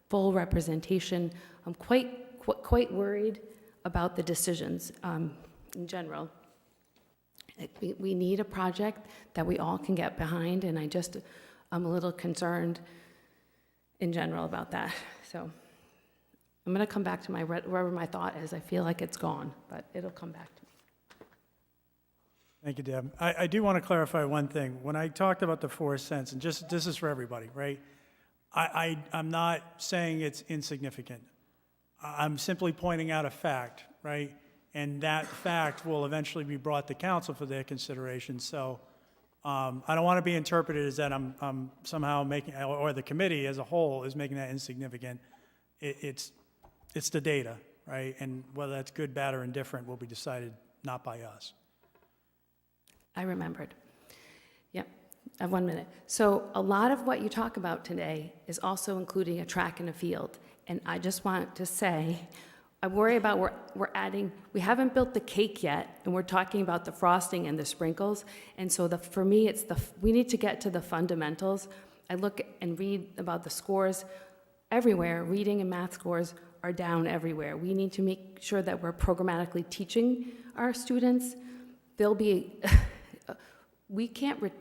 full representation. I'm quite worried about the decisions in general. We need a project that we all can get behind, and I'm a little concerned in general about that. So I'm going to come back to wherever my thought is. I feel like it's gone, but it'll come back to me. Thank you, Deb. I do want to clarify one thing. When I talked about the 4 cents, and just this is for everybody, right? I'm not saying it's insignificant. I'm simply pointing out a fact, right? And that fact will eventually be brought to council for their consideration. So I don't want to be interpreted as that I'm somehow making, or the committee as a whole is making that insignificant. It's the data, right? And whether that's good, bad, or indifferent will be decided not by us. I remembered. Yep, I have 1 minute. So a lot of what you talk about today is also including a track and a field. And I just want to say, I worry about we're adding, we haven't built the cake yet, and we're talking about the frosting and the sprinkles. And so for me, we need to get to the fundamentals. I look and read about the scores everywhere. Reading and math scores are down everywhere. We need to make sure that we're programmatically teaching our students. We can't,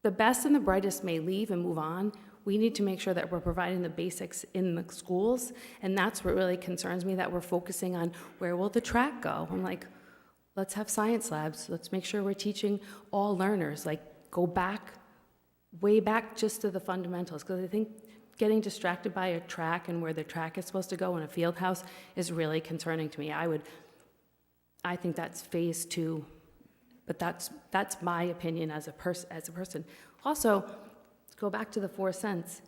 the best and the brightest may leave and move on. We need to make sure that we're providing the basics in the schools, and that's what really concerns me, that we're focusing on where will the track go. I'm like, let's have science labs. Let's make sure we're teaching all learners. Like, go back, way back just to the fundamentals, because I think getting distracted by a track and where the track is supposed to go in a field house is really concerning to me. I think that's phase 2, but that's my opinion as a person. Also, go back to the 4 cents.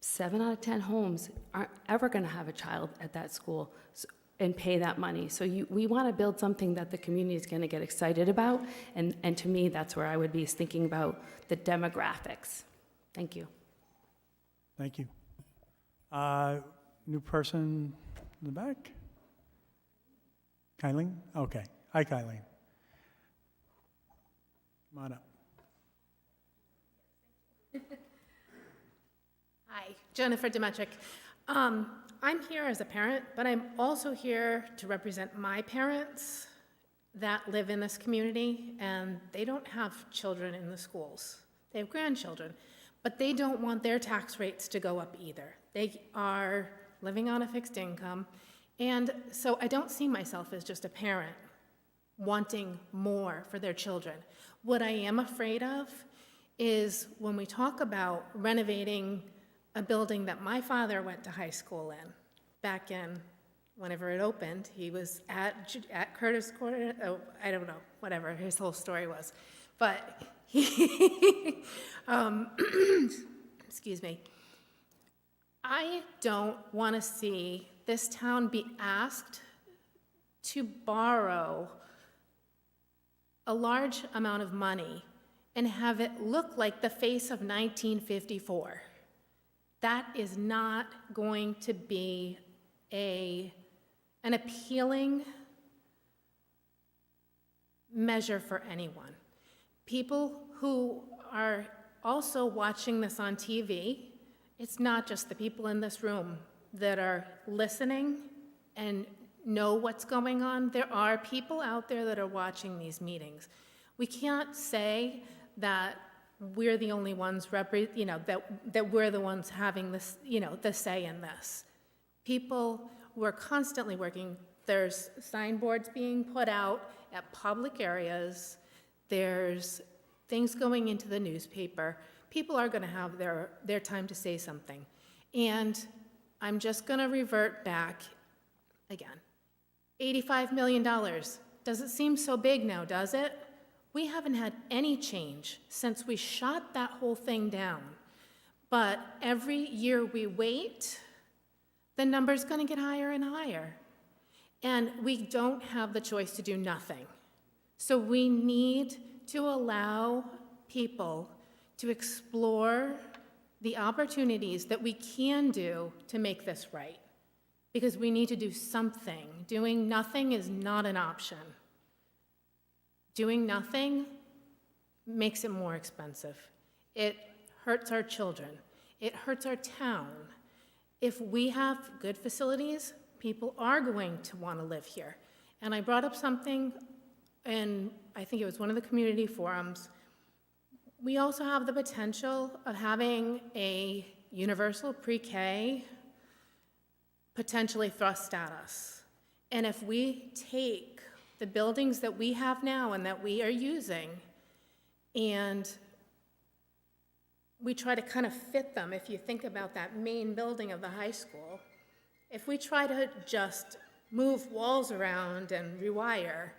7 out of 10 homes aren't ever going to have a child at that school and pay that money. So we want to build something that the community is going to get excited about, and to me, that's where I would be thinking about the demographics. Thank you. Thank you. New person in the back? Kylie? Okay. Hi, Kylie. Come on up. Hi, Jennifer Demetric. I'm here as a parent, but I'm also here to represent my parents that live in this community, and they don't have children in the schools. They have grandchildren, but they don't want their tax rates to go up either. They are living on a fixed income, and so I don't see myself as just a parent wanting more for their children. What I am afraid of is when we talk about renovating a building that my father went to high school in, back in whenever it opened. He was at Curtis Corner, I don't know, whatever his whole story was. But he, excuse me, I don't want to see this town be asked to borrow a large amount of money and have it look like the face of 1954. That is not going to be an appealing measure for anyone. People who are also watching this on TV, it's not just the people in this room that are listening and know what's going on. There are people out there that are watching these meetings. We can't say that we're the only ones, that we're the ones having this, the say in this. People, we're constantly working. There's signboards being put out at public areas. There's things going into the newspaper. People are going to have their time to say something. And I'm just going to revert back again. $85 million. Does it seem so big now, does it? We haven't had any change since we shot that whole thing down. But every year we wait, the number's going to get higher and higher. And we don't have the choice to do nothing. So we need to allow people to explore the opportunities that we can do to make this right. Because we need to do something. Doing nothing is not an option. Doing nothing makes it more expensive. It hurts our children. It hurts our town. If we have good facilities, people are going to want to live here. And I brought up something, and I think it was one of the community forums. We also have the potential of having a universal pre-K potentially thrust at us. And if we take the buildings that we have now and that we are using, and we try to kind of fit them, if you think about that main building of the high school, if we try to just move walls around and rewire,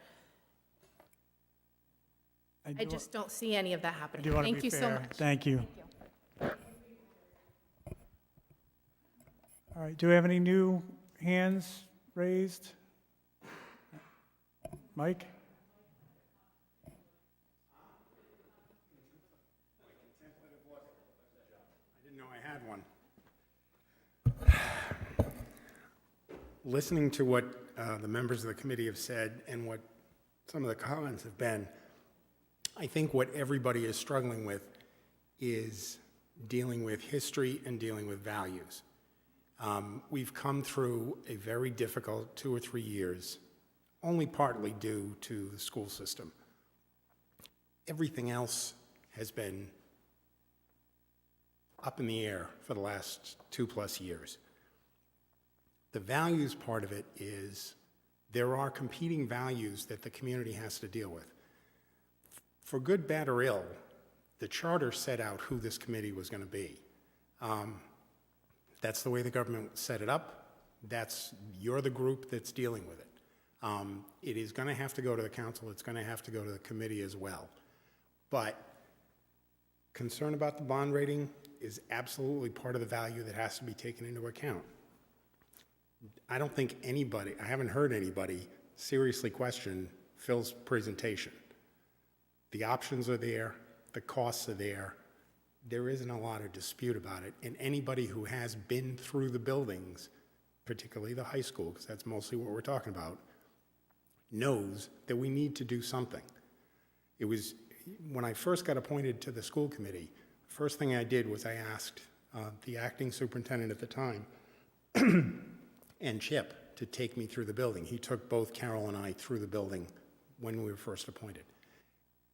I just don't see any of that happening. Thank you so much. Thank you. All right, do we have any new hands raised? Mike? I didn't know I had one. listening to what the members of the committee have said and what some of the comments have been, I think what everybody is struggling with is dealing with history and dealing with values. We've come through a very difficult 2 or 3 years, only partly due to the school system. Everything else has been up in the air for the last 2+ years. The values part of it is there are competing values that the community has to deal with. For good, bad, or ill, the charter set out who this committee was going to be. That's the way the government set it up. You're the group that's dealing with it. It is going to have to go to the council. It's going to have to go to the committee as well. But concern about the bond rating is absolutely part of the value that has to be taken into account. I don't think anybody, I haven't heard anybody seriously question Phil's presentation. The options are there, the costs are there. There isn't a lot of dispute about it. And anybody who has been through the buildings, particularly the high school, because that's mostly what we're talking about, knows that we need to do something. It was, when I first got appointed to the school committee, the first thing I did was I asked the acting superintendent at the time and Chip to take me through the building. He took both Carol and I through the building when we were first appointed.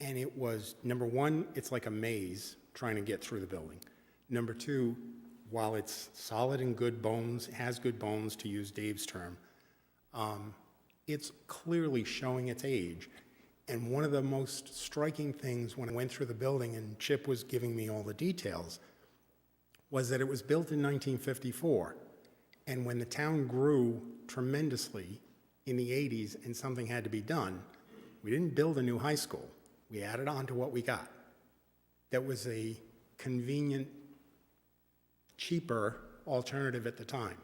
And it was, number one, it's like a maze trying to get through the building. Number two, while it's solid and good bones, has good bones to use Dave's term, it's clearly showing its age. And one of the most striking things when I went through the building and Chip was giving me all the details was that it was built in 1954. And when the town grew tremendously in the 80s and something had to be done, we didn't build a new high school. We added on to what we got. That was a convenient, cheaper alternative at the time.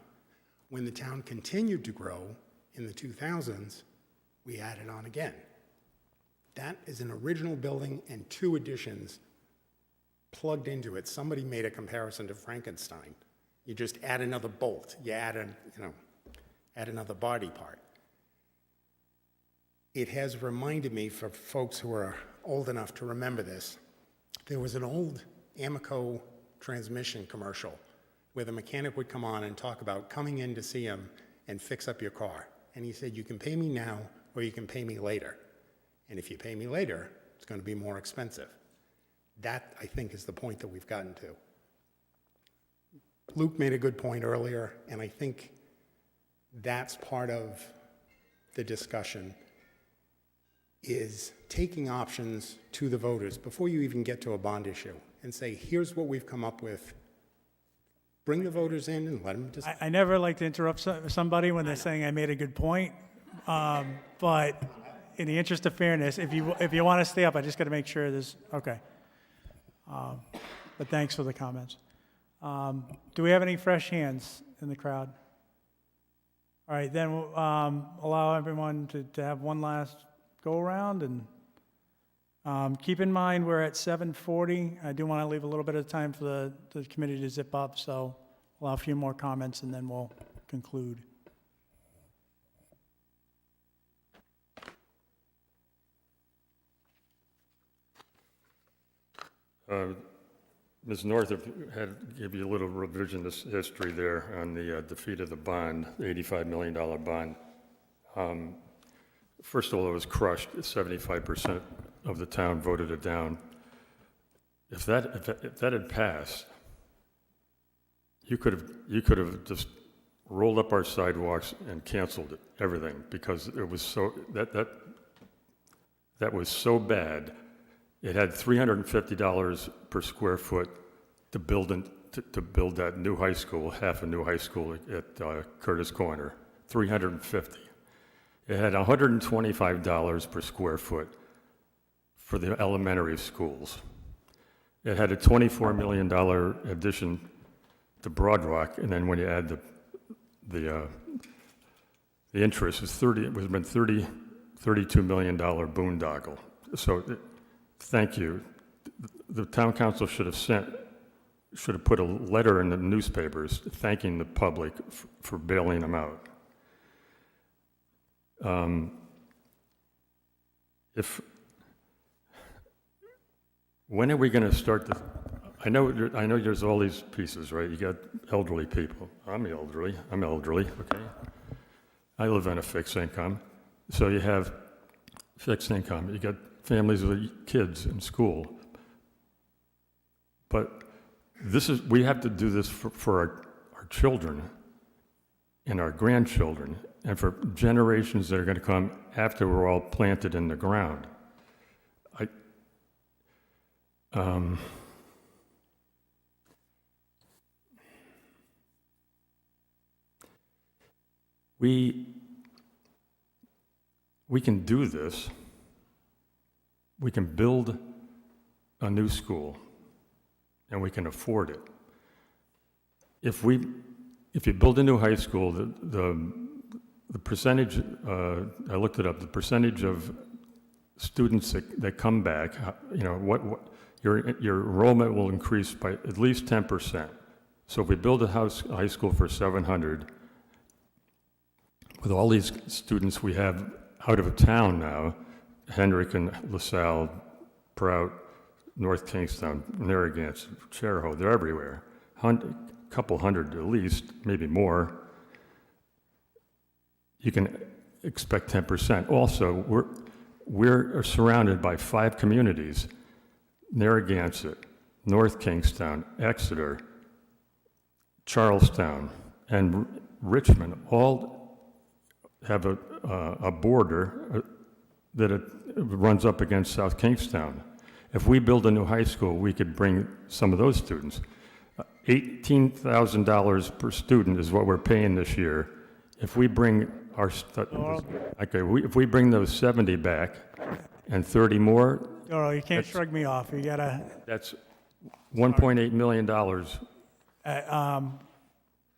When the town continued to grow in the 2000s, we added on again. That is an original building and 2 additions plugged into it. Somebody made a comparison to Frankenstein. You just add another bolt. You add another body part. It has reminded me, for folks who are old enough to remember this, there was an old Amoco transmission commercial where the mechanic would come on and talk about coming in to see him and fix up your car. And he said, you can pay me now or you can pay me later. And if you pay me later, it's going to be more expensive. That, I think, is the point that we've gotten to. Luke made a good point earlier, and I think that's part of the discussion, is taking options to the voters before you even get to a bond issue and say, here's what we've come up with. Bring the voters in and let them decide. I never like to interrupt somebody when they're saying I made a good point, but in the interest of fairness, if you want to stay up, I just got to make sure there's, okay. But thanks for the comments. Do we have any fresh hands in the crowd? All right, then we'll allow everyone to have one last go around, and keep in mind we're at 7:40. I do want to leave a little bit of time for the committee to zip up, so allow a few more comments and then we'll conclude. Ms. Northup gave you a little revisionist history there on the defeat of the bond, the $85 million bond. First of all, it was crushed. 75% of the town voted it down. If that had passed, you could have just rolled up our sidewalks and canceled everything, because it was so that was so bad. It had $350 per square foot to build that new high school, half a new high school at Curtis Corner, $350. It had $125 per square foot for the elementary schools. It had a $24 million addition to Broad Rock, and then when you add the interest, it was been $32 million boondoggle. So. Thank you. The town council should have put a letter in the newspapers thanking the public for bailing them out. When are we going to start the, I know there's all these pieces, right? You got elderly people. I'm elderly, okay? I live on a fixed income. So you have fixed income. You got families with kids in school. But we have to do this for our children and our grandchildren and for generations that are going to come after we're all planted in the ground. We can do this. We can build a new school, and we can afford it. If you build a new high school, the percentage, I looked it up, the percentage of students that come back, your enrollment will increase by at least 10%. So if we build a high school for 700, with all these students we have out of town now, Hendricken, LaSalle, Prout, North Kingstown, Narragansett, Chariho, they're everywhere. Couple hundred at least, maybe more. You can expect 10%. Also, we're surrounded by 5 communities: Narragansett, North Kingstown, Exeter, Charlestown, and Richmond all have a border that it runs up against South Kingstown. If we build a new high school, we could bring some of those students. $18,000 per student is what we're paying this year. If we bring if we bring those 70 back and 30 more, Doral, you can't shrug me off. You gotta. that's $1.8 million.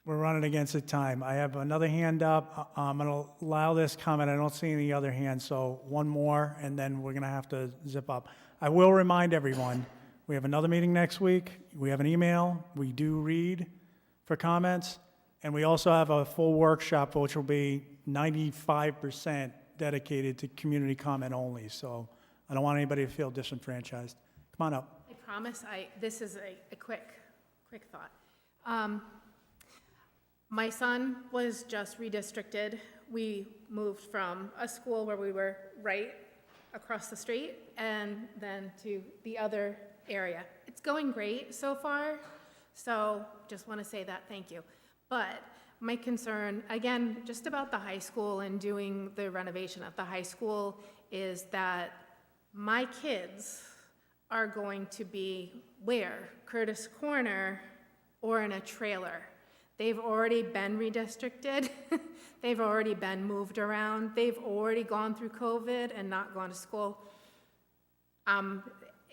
We're running against the time. I have another hand up. I'm going to allow this comment. I don't see any other hands, so one more, and then we're going to have to zip up. I will remind everyone, we have another meeting next week. We have an email. We do read for comments, and we also have a full workshop, which will be 95% dedicated to community comment only. So I don't want anybody to feel disenfranchised. Come on up. I promise, this is a quick thought. My son was just redistricted. We moved from a school where we were right across the street and then to the other area. It's going great so far, so just want to say that, thank you. But my concern, again, just about the high school and doing the renovation at the high school is that my kids are going to be where? Curtis Corner or in a trailer. They've already been redistricted. They've already been moved around. They've already gone through COVID and not gone to school.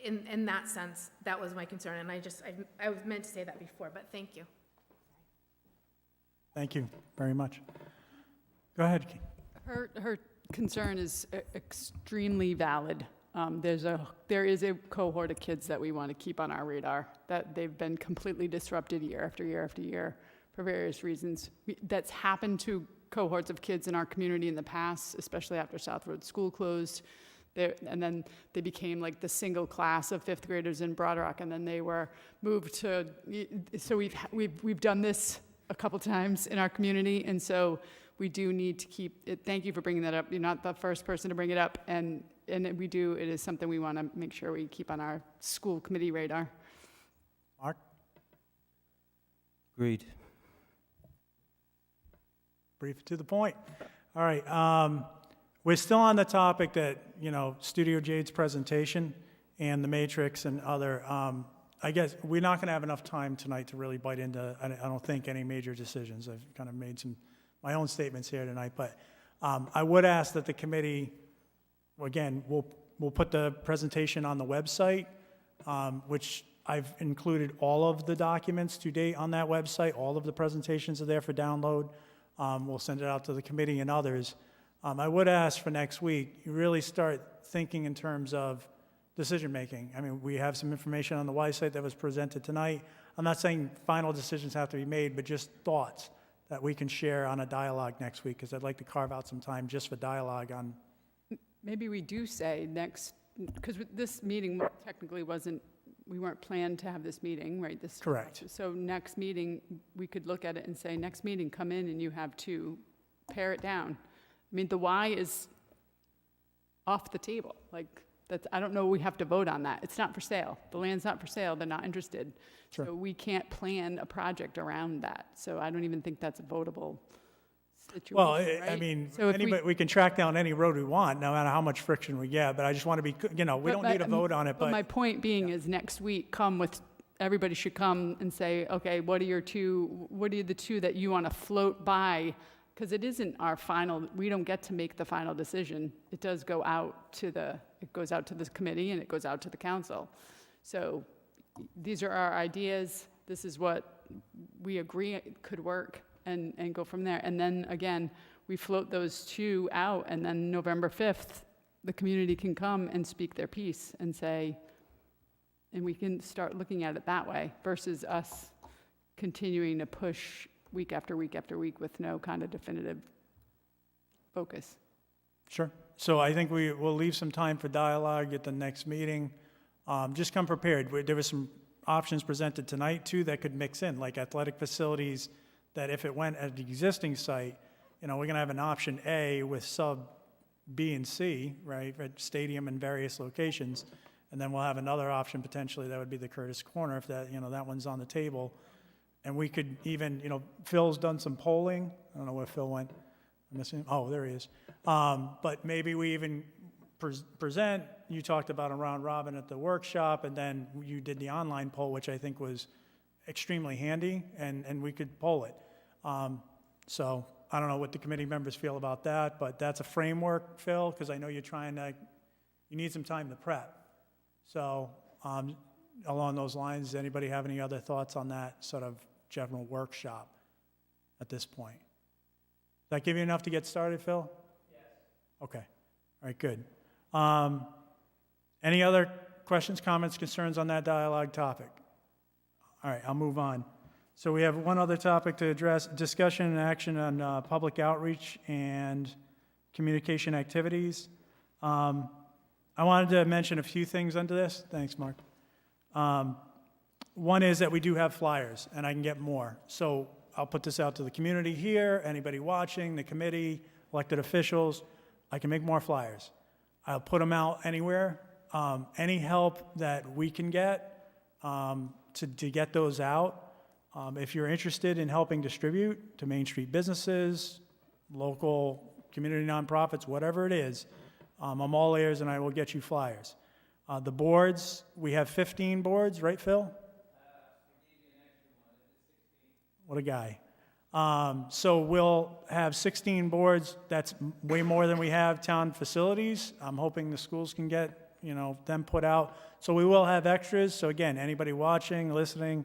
In that sense, that was my concern, and I was meant to say that before, but thank you. Thank you very much. Go ahead. Her concern is extremely valid. There is a cohort of kids that we want to keep on our radar, that they've been completely disrupted year after year after year for various reasons. That's happened to cohorts of kids in our community in the past, especially after South Road School closed. And then they became like the single class of 5th graders in Broad Rock, and then they were moved to, so we've done this a couple times in our community, and so we do need to keep it. Thank you for bringing that up. You're not the first person to bring it up, and it is something we want to make sure we keep on our school committee radar. Mark? Agreed. Brief to the point. All right. We're still on the topic that, Studio Jade's presentation and the Matrix and other, I guess we're not going to have enough time tonight to really bite into, I don't think, any major decisions. I've kind of made my own statements here tonight, but I would ask that the committee, again, we'll put the presentation on the website, which I've included all of the documents to date on that website. All of the presentations are there for download. We'll send it out to the committee and others. I would ask for next week, you really start thinking in terms of decision-making. I mean, we have some information on the Y site that was presented tonight. I'm not saying final decisions have to be made, but just thoughts that we can share on a dialogue next week, because I'd like to carve out some time just for dialogue on, Maybe we do say next, because this meeting technically wasn't, we weren't planned to have this meeting, right? This. Correct. So next meeting, we could look at it and say, next meeting, come in and you have to pare it down. I mean, the why is off the table. Like, that's, I don't know, we have to vote on that. It's not for sale. The land's not for sale. They're not interested. Sure. So we can't plan a project around that. So I don't even think that's a votable situation, well, I right? mean, So if anybody, we can track down any road we want, no matter how much friction we get, but I just want to be, we don't need a vote on it, But my but, point being is next week, everybody should come and say, okay, what are the two that you want to float by? Because it isn't our final, we don't get to make the final decision. It does go out to it goes out to the committee and it goes out to the council. So these are our ideas. This is what we agree could work and go from there. And then again, we float those two out, and then November 5th, the community can come and speak their piece and say, and we can start looking at it that way versus us continuing to push week after week after week with no kind of definitive focus. sure. So I think we will leave some time for dialogue at the next meeting. Just come prepared. There were some options presented tonight, too, that could mix in, like athletic facilities, that if it went at the existing site, we're going to have an option A with sub B and C, right, at stadium and various locations. And then we'll have another option potentially, that would be the Curtis Corner, if that, that one's on the table. And we could even, Phil's done some polling. I don't know where Phil went. I'm missing, oh, there he is. But maybe we even present, you talked about a round robin at the workshop, and then you did the online poll, which I think was extremely handy, and we could poll it. So I don't know what the committee members feel about that, but that's a framework, Phil, because I know you need some time to prep. So along those lines, does anybody have any other thoughts on that sort of general workshop at this point? Does that give you enough to get started, Phil? Yes. Okay. All right, good. Any other questions, comments, concerns on that dialogue topic? All right, I'll move on. So we have one other topic to address, discussion and action on public outreach and communication activities. I wanted to mention a few things under this. Thanks, Mark. One is that we do have flyers, and I can get more. So I'll put this out to the community here, anybody watching, the committee, elected officials. I can make more flyers. I'll put them out anywhere. Any help that we can get to get those out. If you're interested in helping distribute to Main Street businesses, local community nonprofits, whatever it is, I'm all ears and I will get you flyers. The boards, we have 15 boards, right, Phil? What a guy. So we'll have 16 boards. That's way more than we have town facilities. I'm hoping the schools can get, them put out. So we will have extras. So again, anybody watching, listening,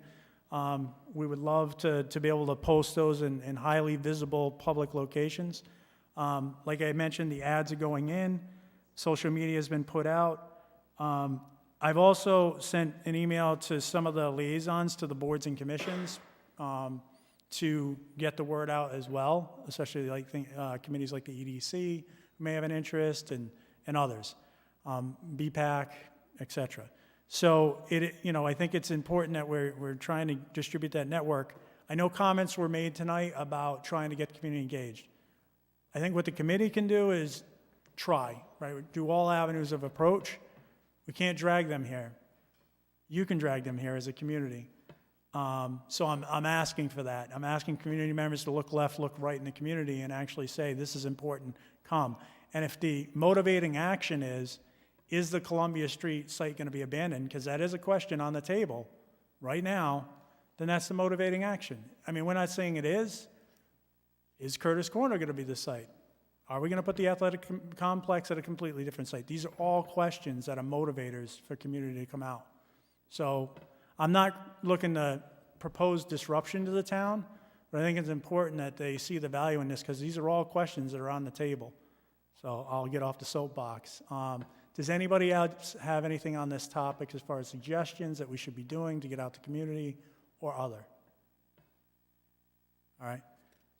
we would love to be able to post those in highly visible public locations. Like I mentioned, the ads are going in. Social media has been put out. I've also sent an email to some of the liaisons to the boards and commissions to get the word out as well, especially like committees like the EDC may have an interest, and others, BPAC, et cetera. So I think it's important that we're trying to distribute that network. I know comments were made tonight about trying to get the community engaged. I think what the committee can do is try, right? Do all avenues of approach. We can't drag them here. You can drag them here as a community. So I'm asking for that. I'm asking community members to look left, look right in the community and actually say, this is important, come. And if the motivating action is the Columbia Street site going to be abandoned? Because that is a question on the table right now, then that's the motivating action. I mean, we're not saying it is. Is Curtis Corner going to be the site? Are we going to put the athletic complex at a completely different site? These are all questions that are motivators for community to come out. So I'm not looking to propose disruption to the town, but I think it's important that they see the value in this, because these are all questions that are on the table. So I'll get off the soapbox. Does anybody else have anything on this topic as far as suggestions that we should be doing to get out to community or other? All right.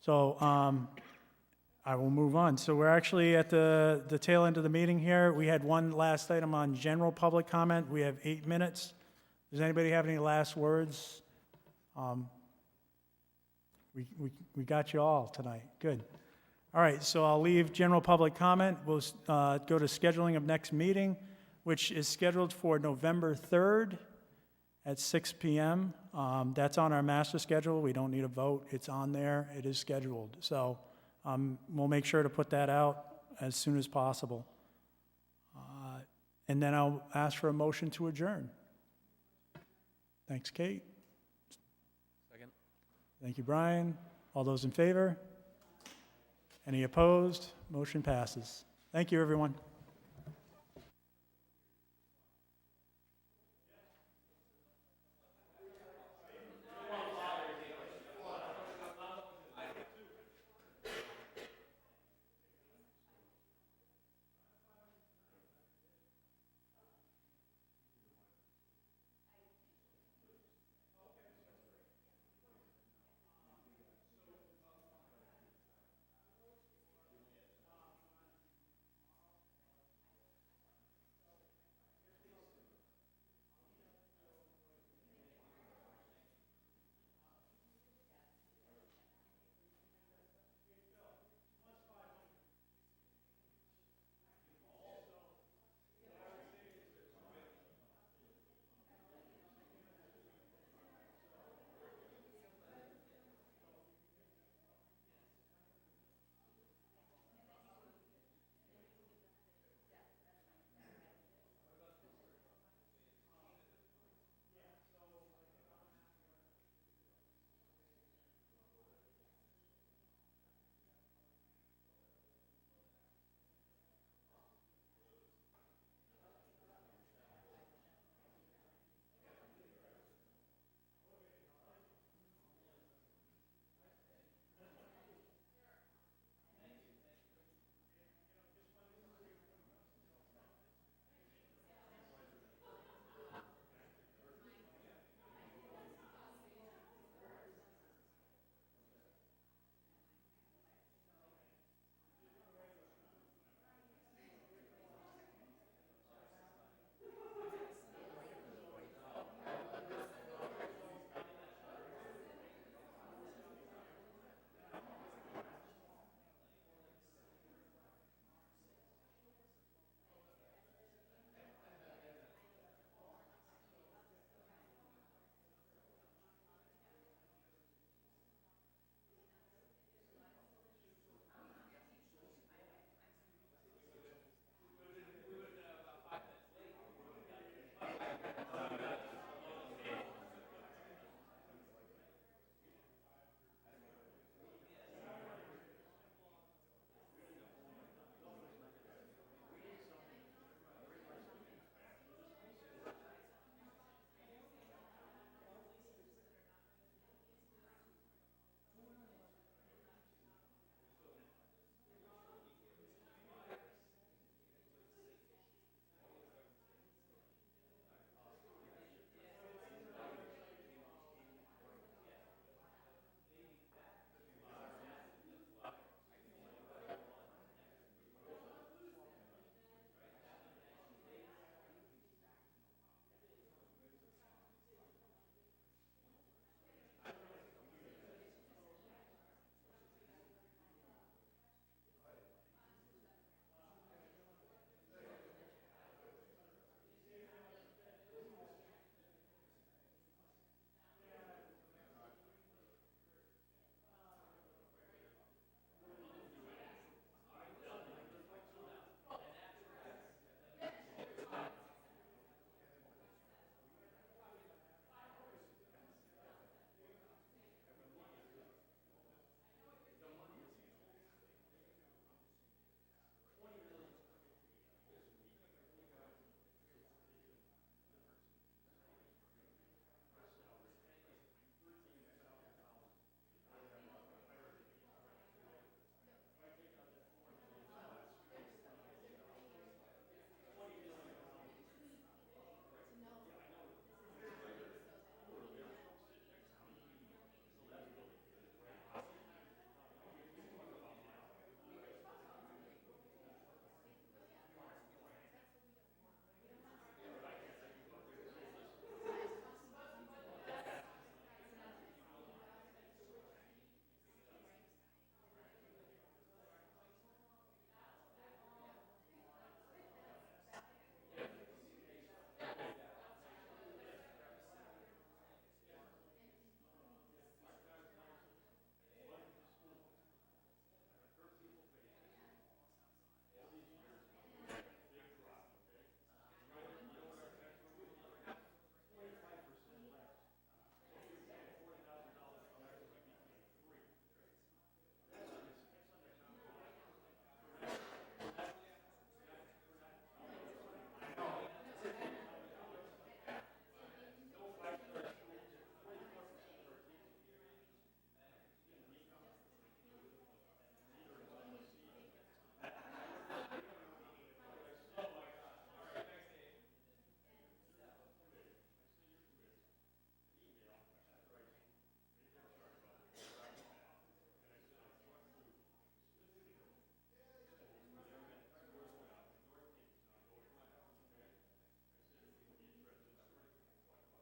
So I will move on. So we're actually at the tail end of the meeting here. We had one last item on general public comment. We have 8 minutes. Does anybody have any last words? We got you all tonight. Good. All right, so I'll leave general public comment. We'll go to scheduling of next meeting, which is scheduled for November 3rd at 6 p.m. That's on our master schedule. We don't need a vote. It's on there. It is scheduled. So we'll make sure to put that out as soon as possible. And then I'll ask for a motion to adjourn. Thanks, Kate. Second. Thank you, Brian. All those in favor? Any opposed? Motion passes. Thank you, everyone.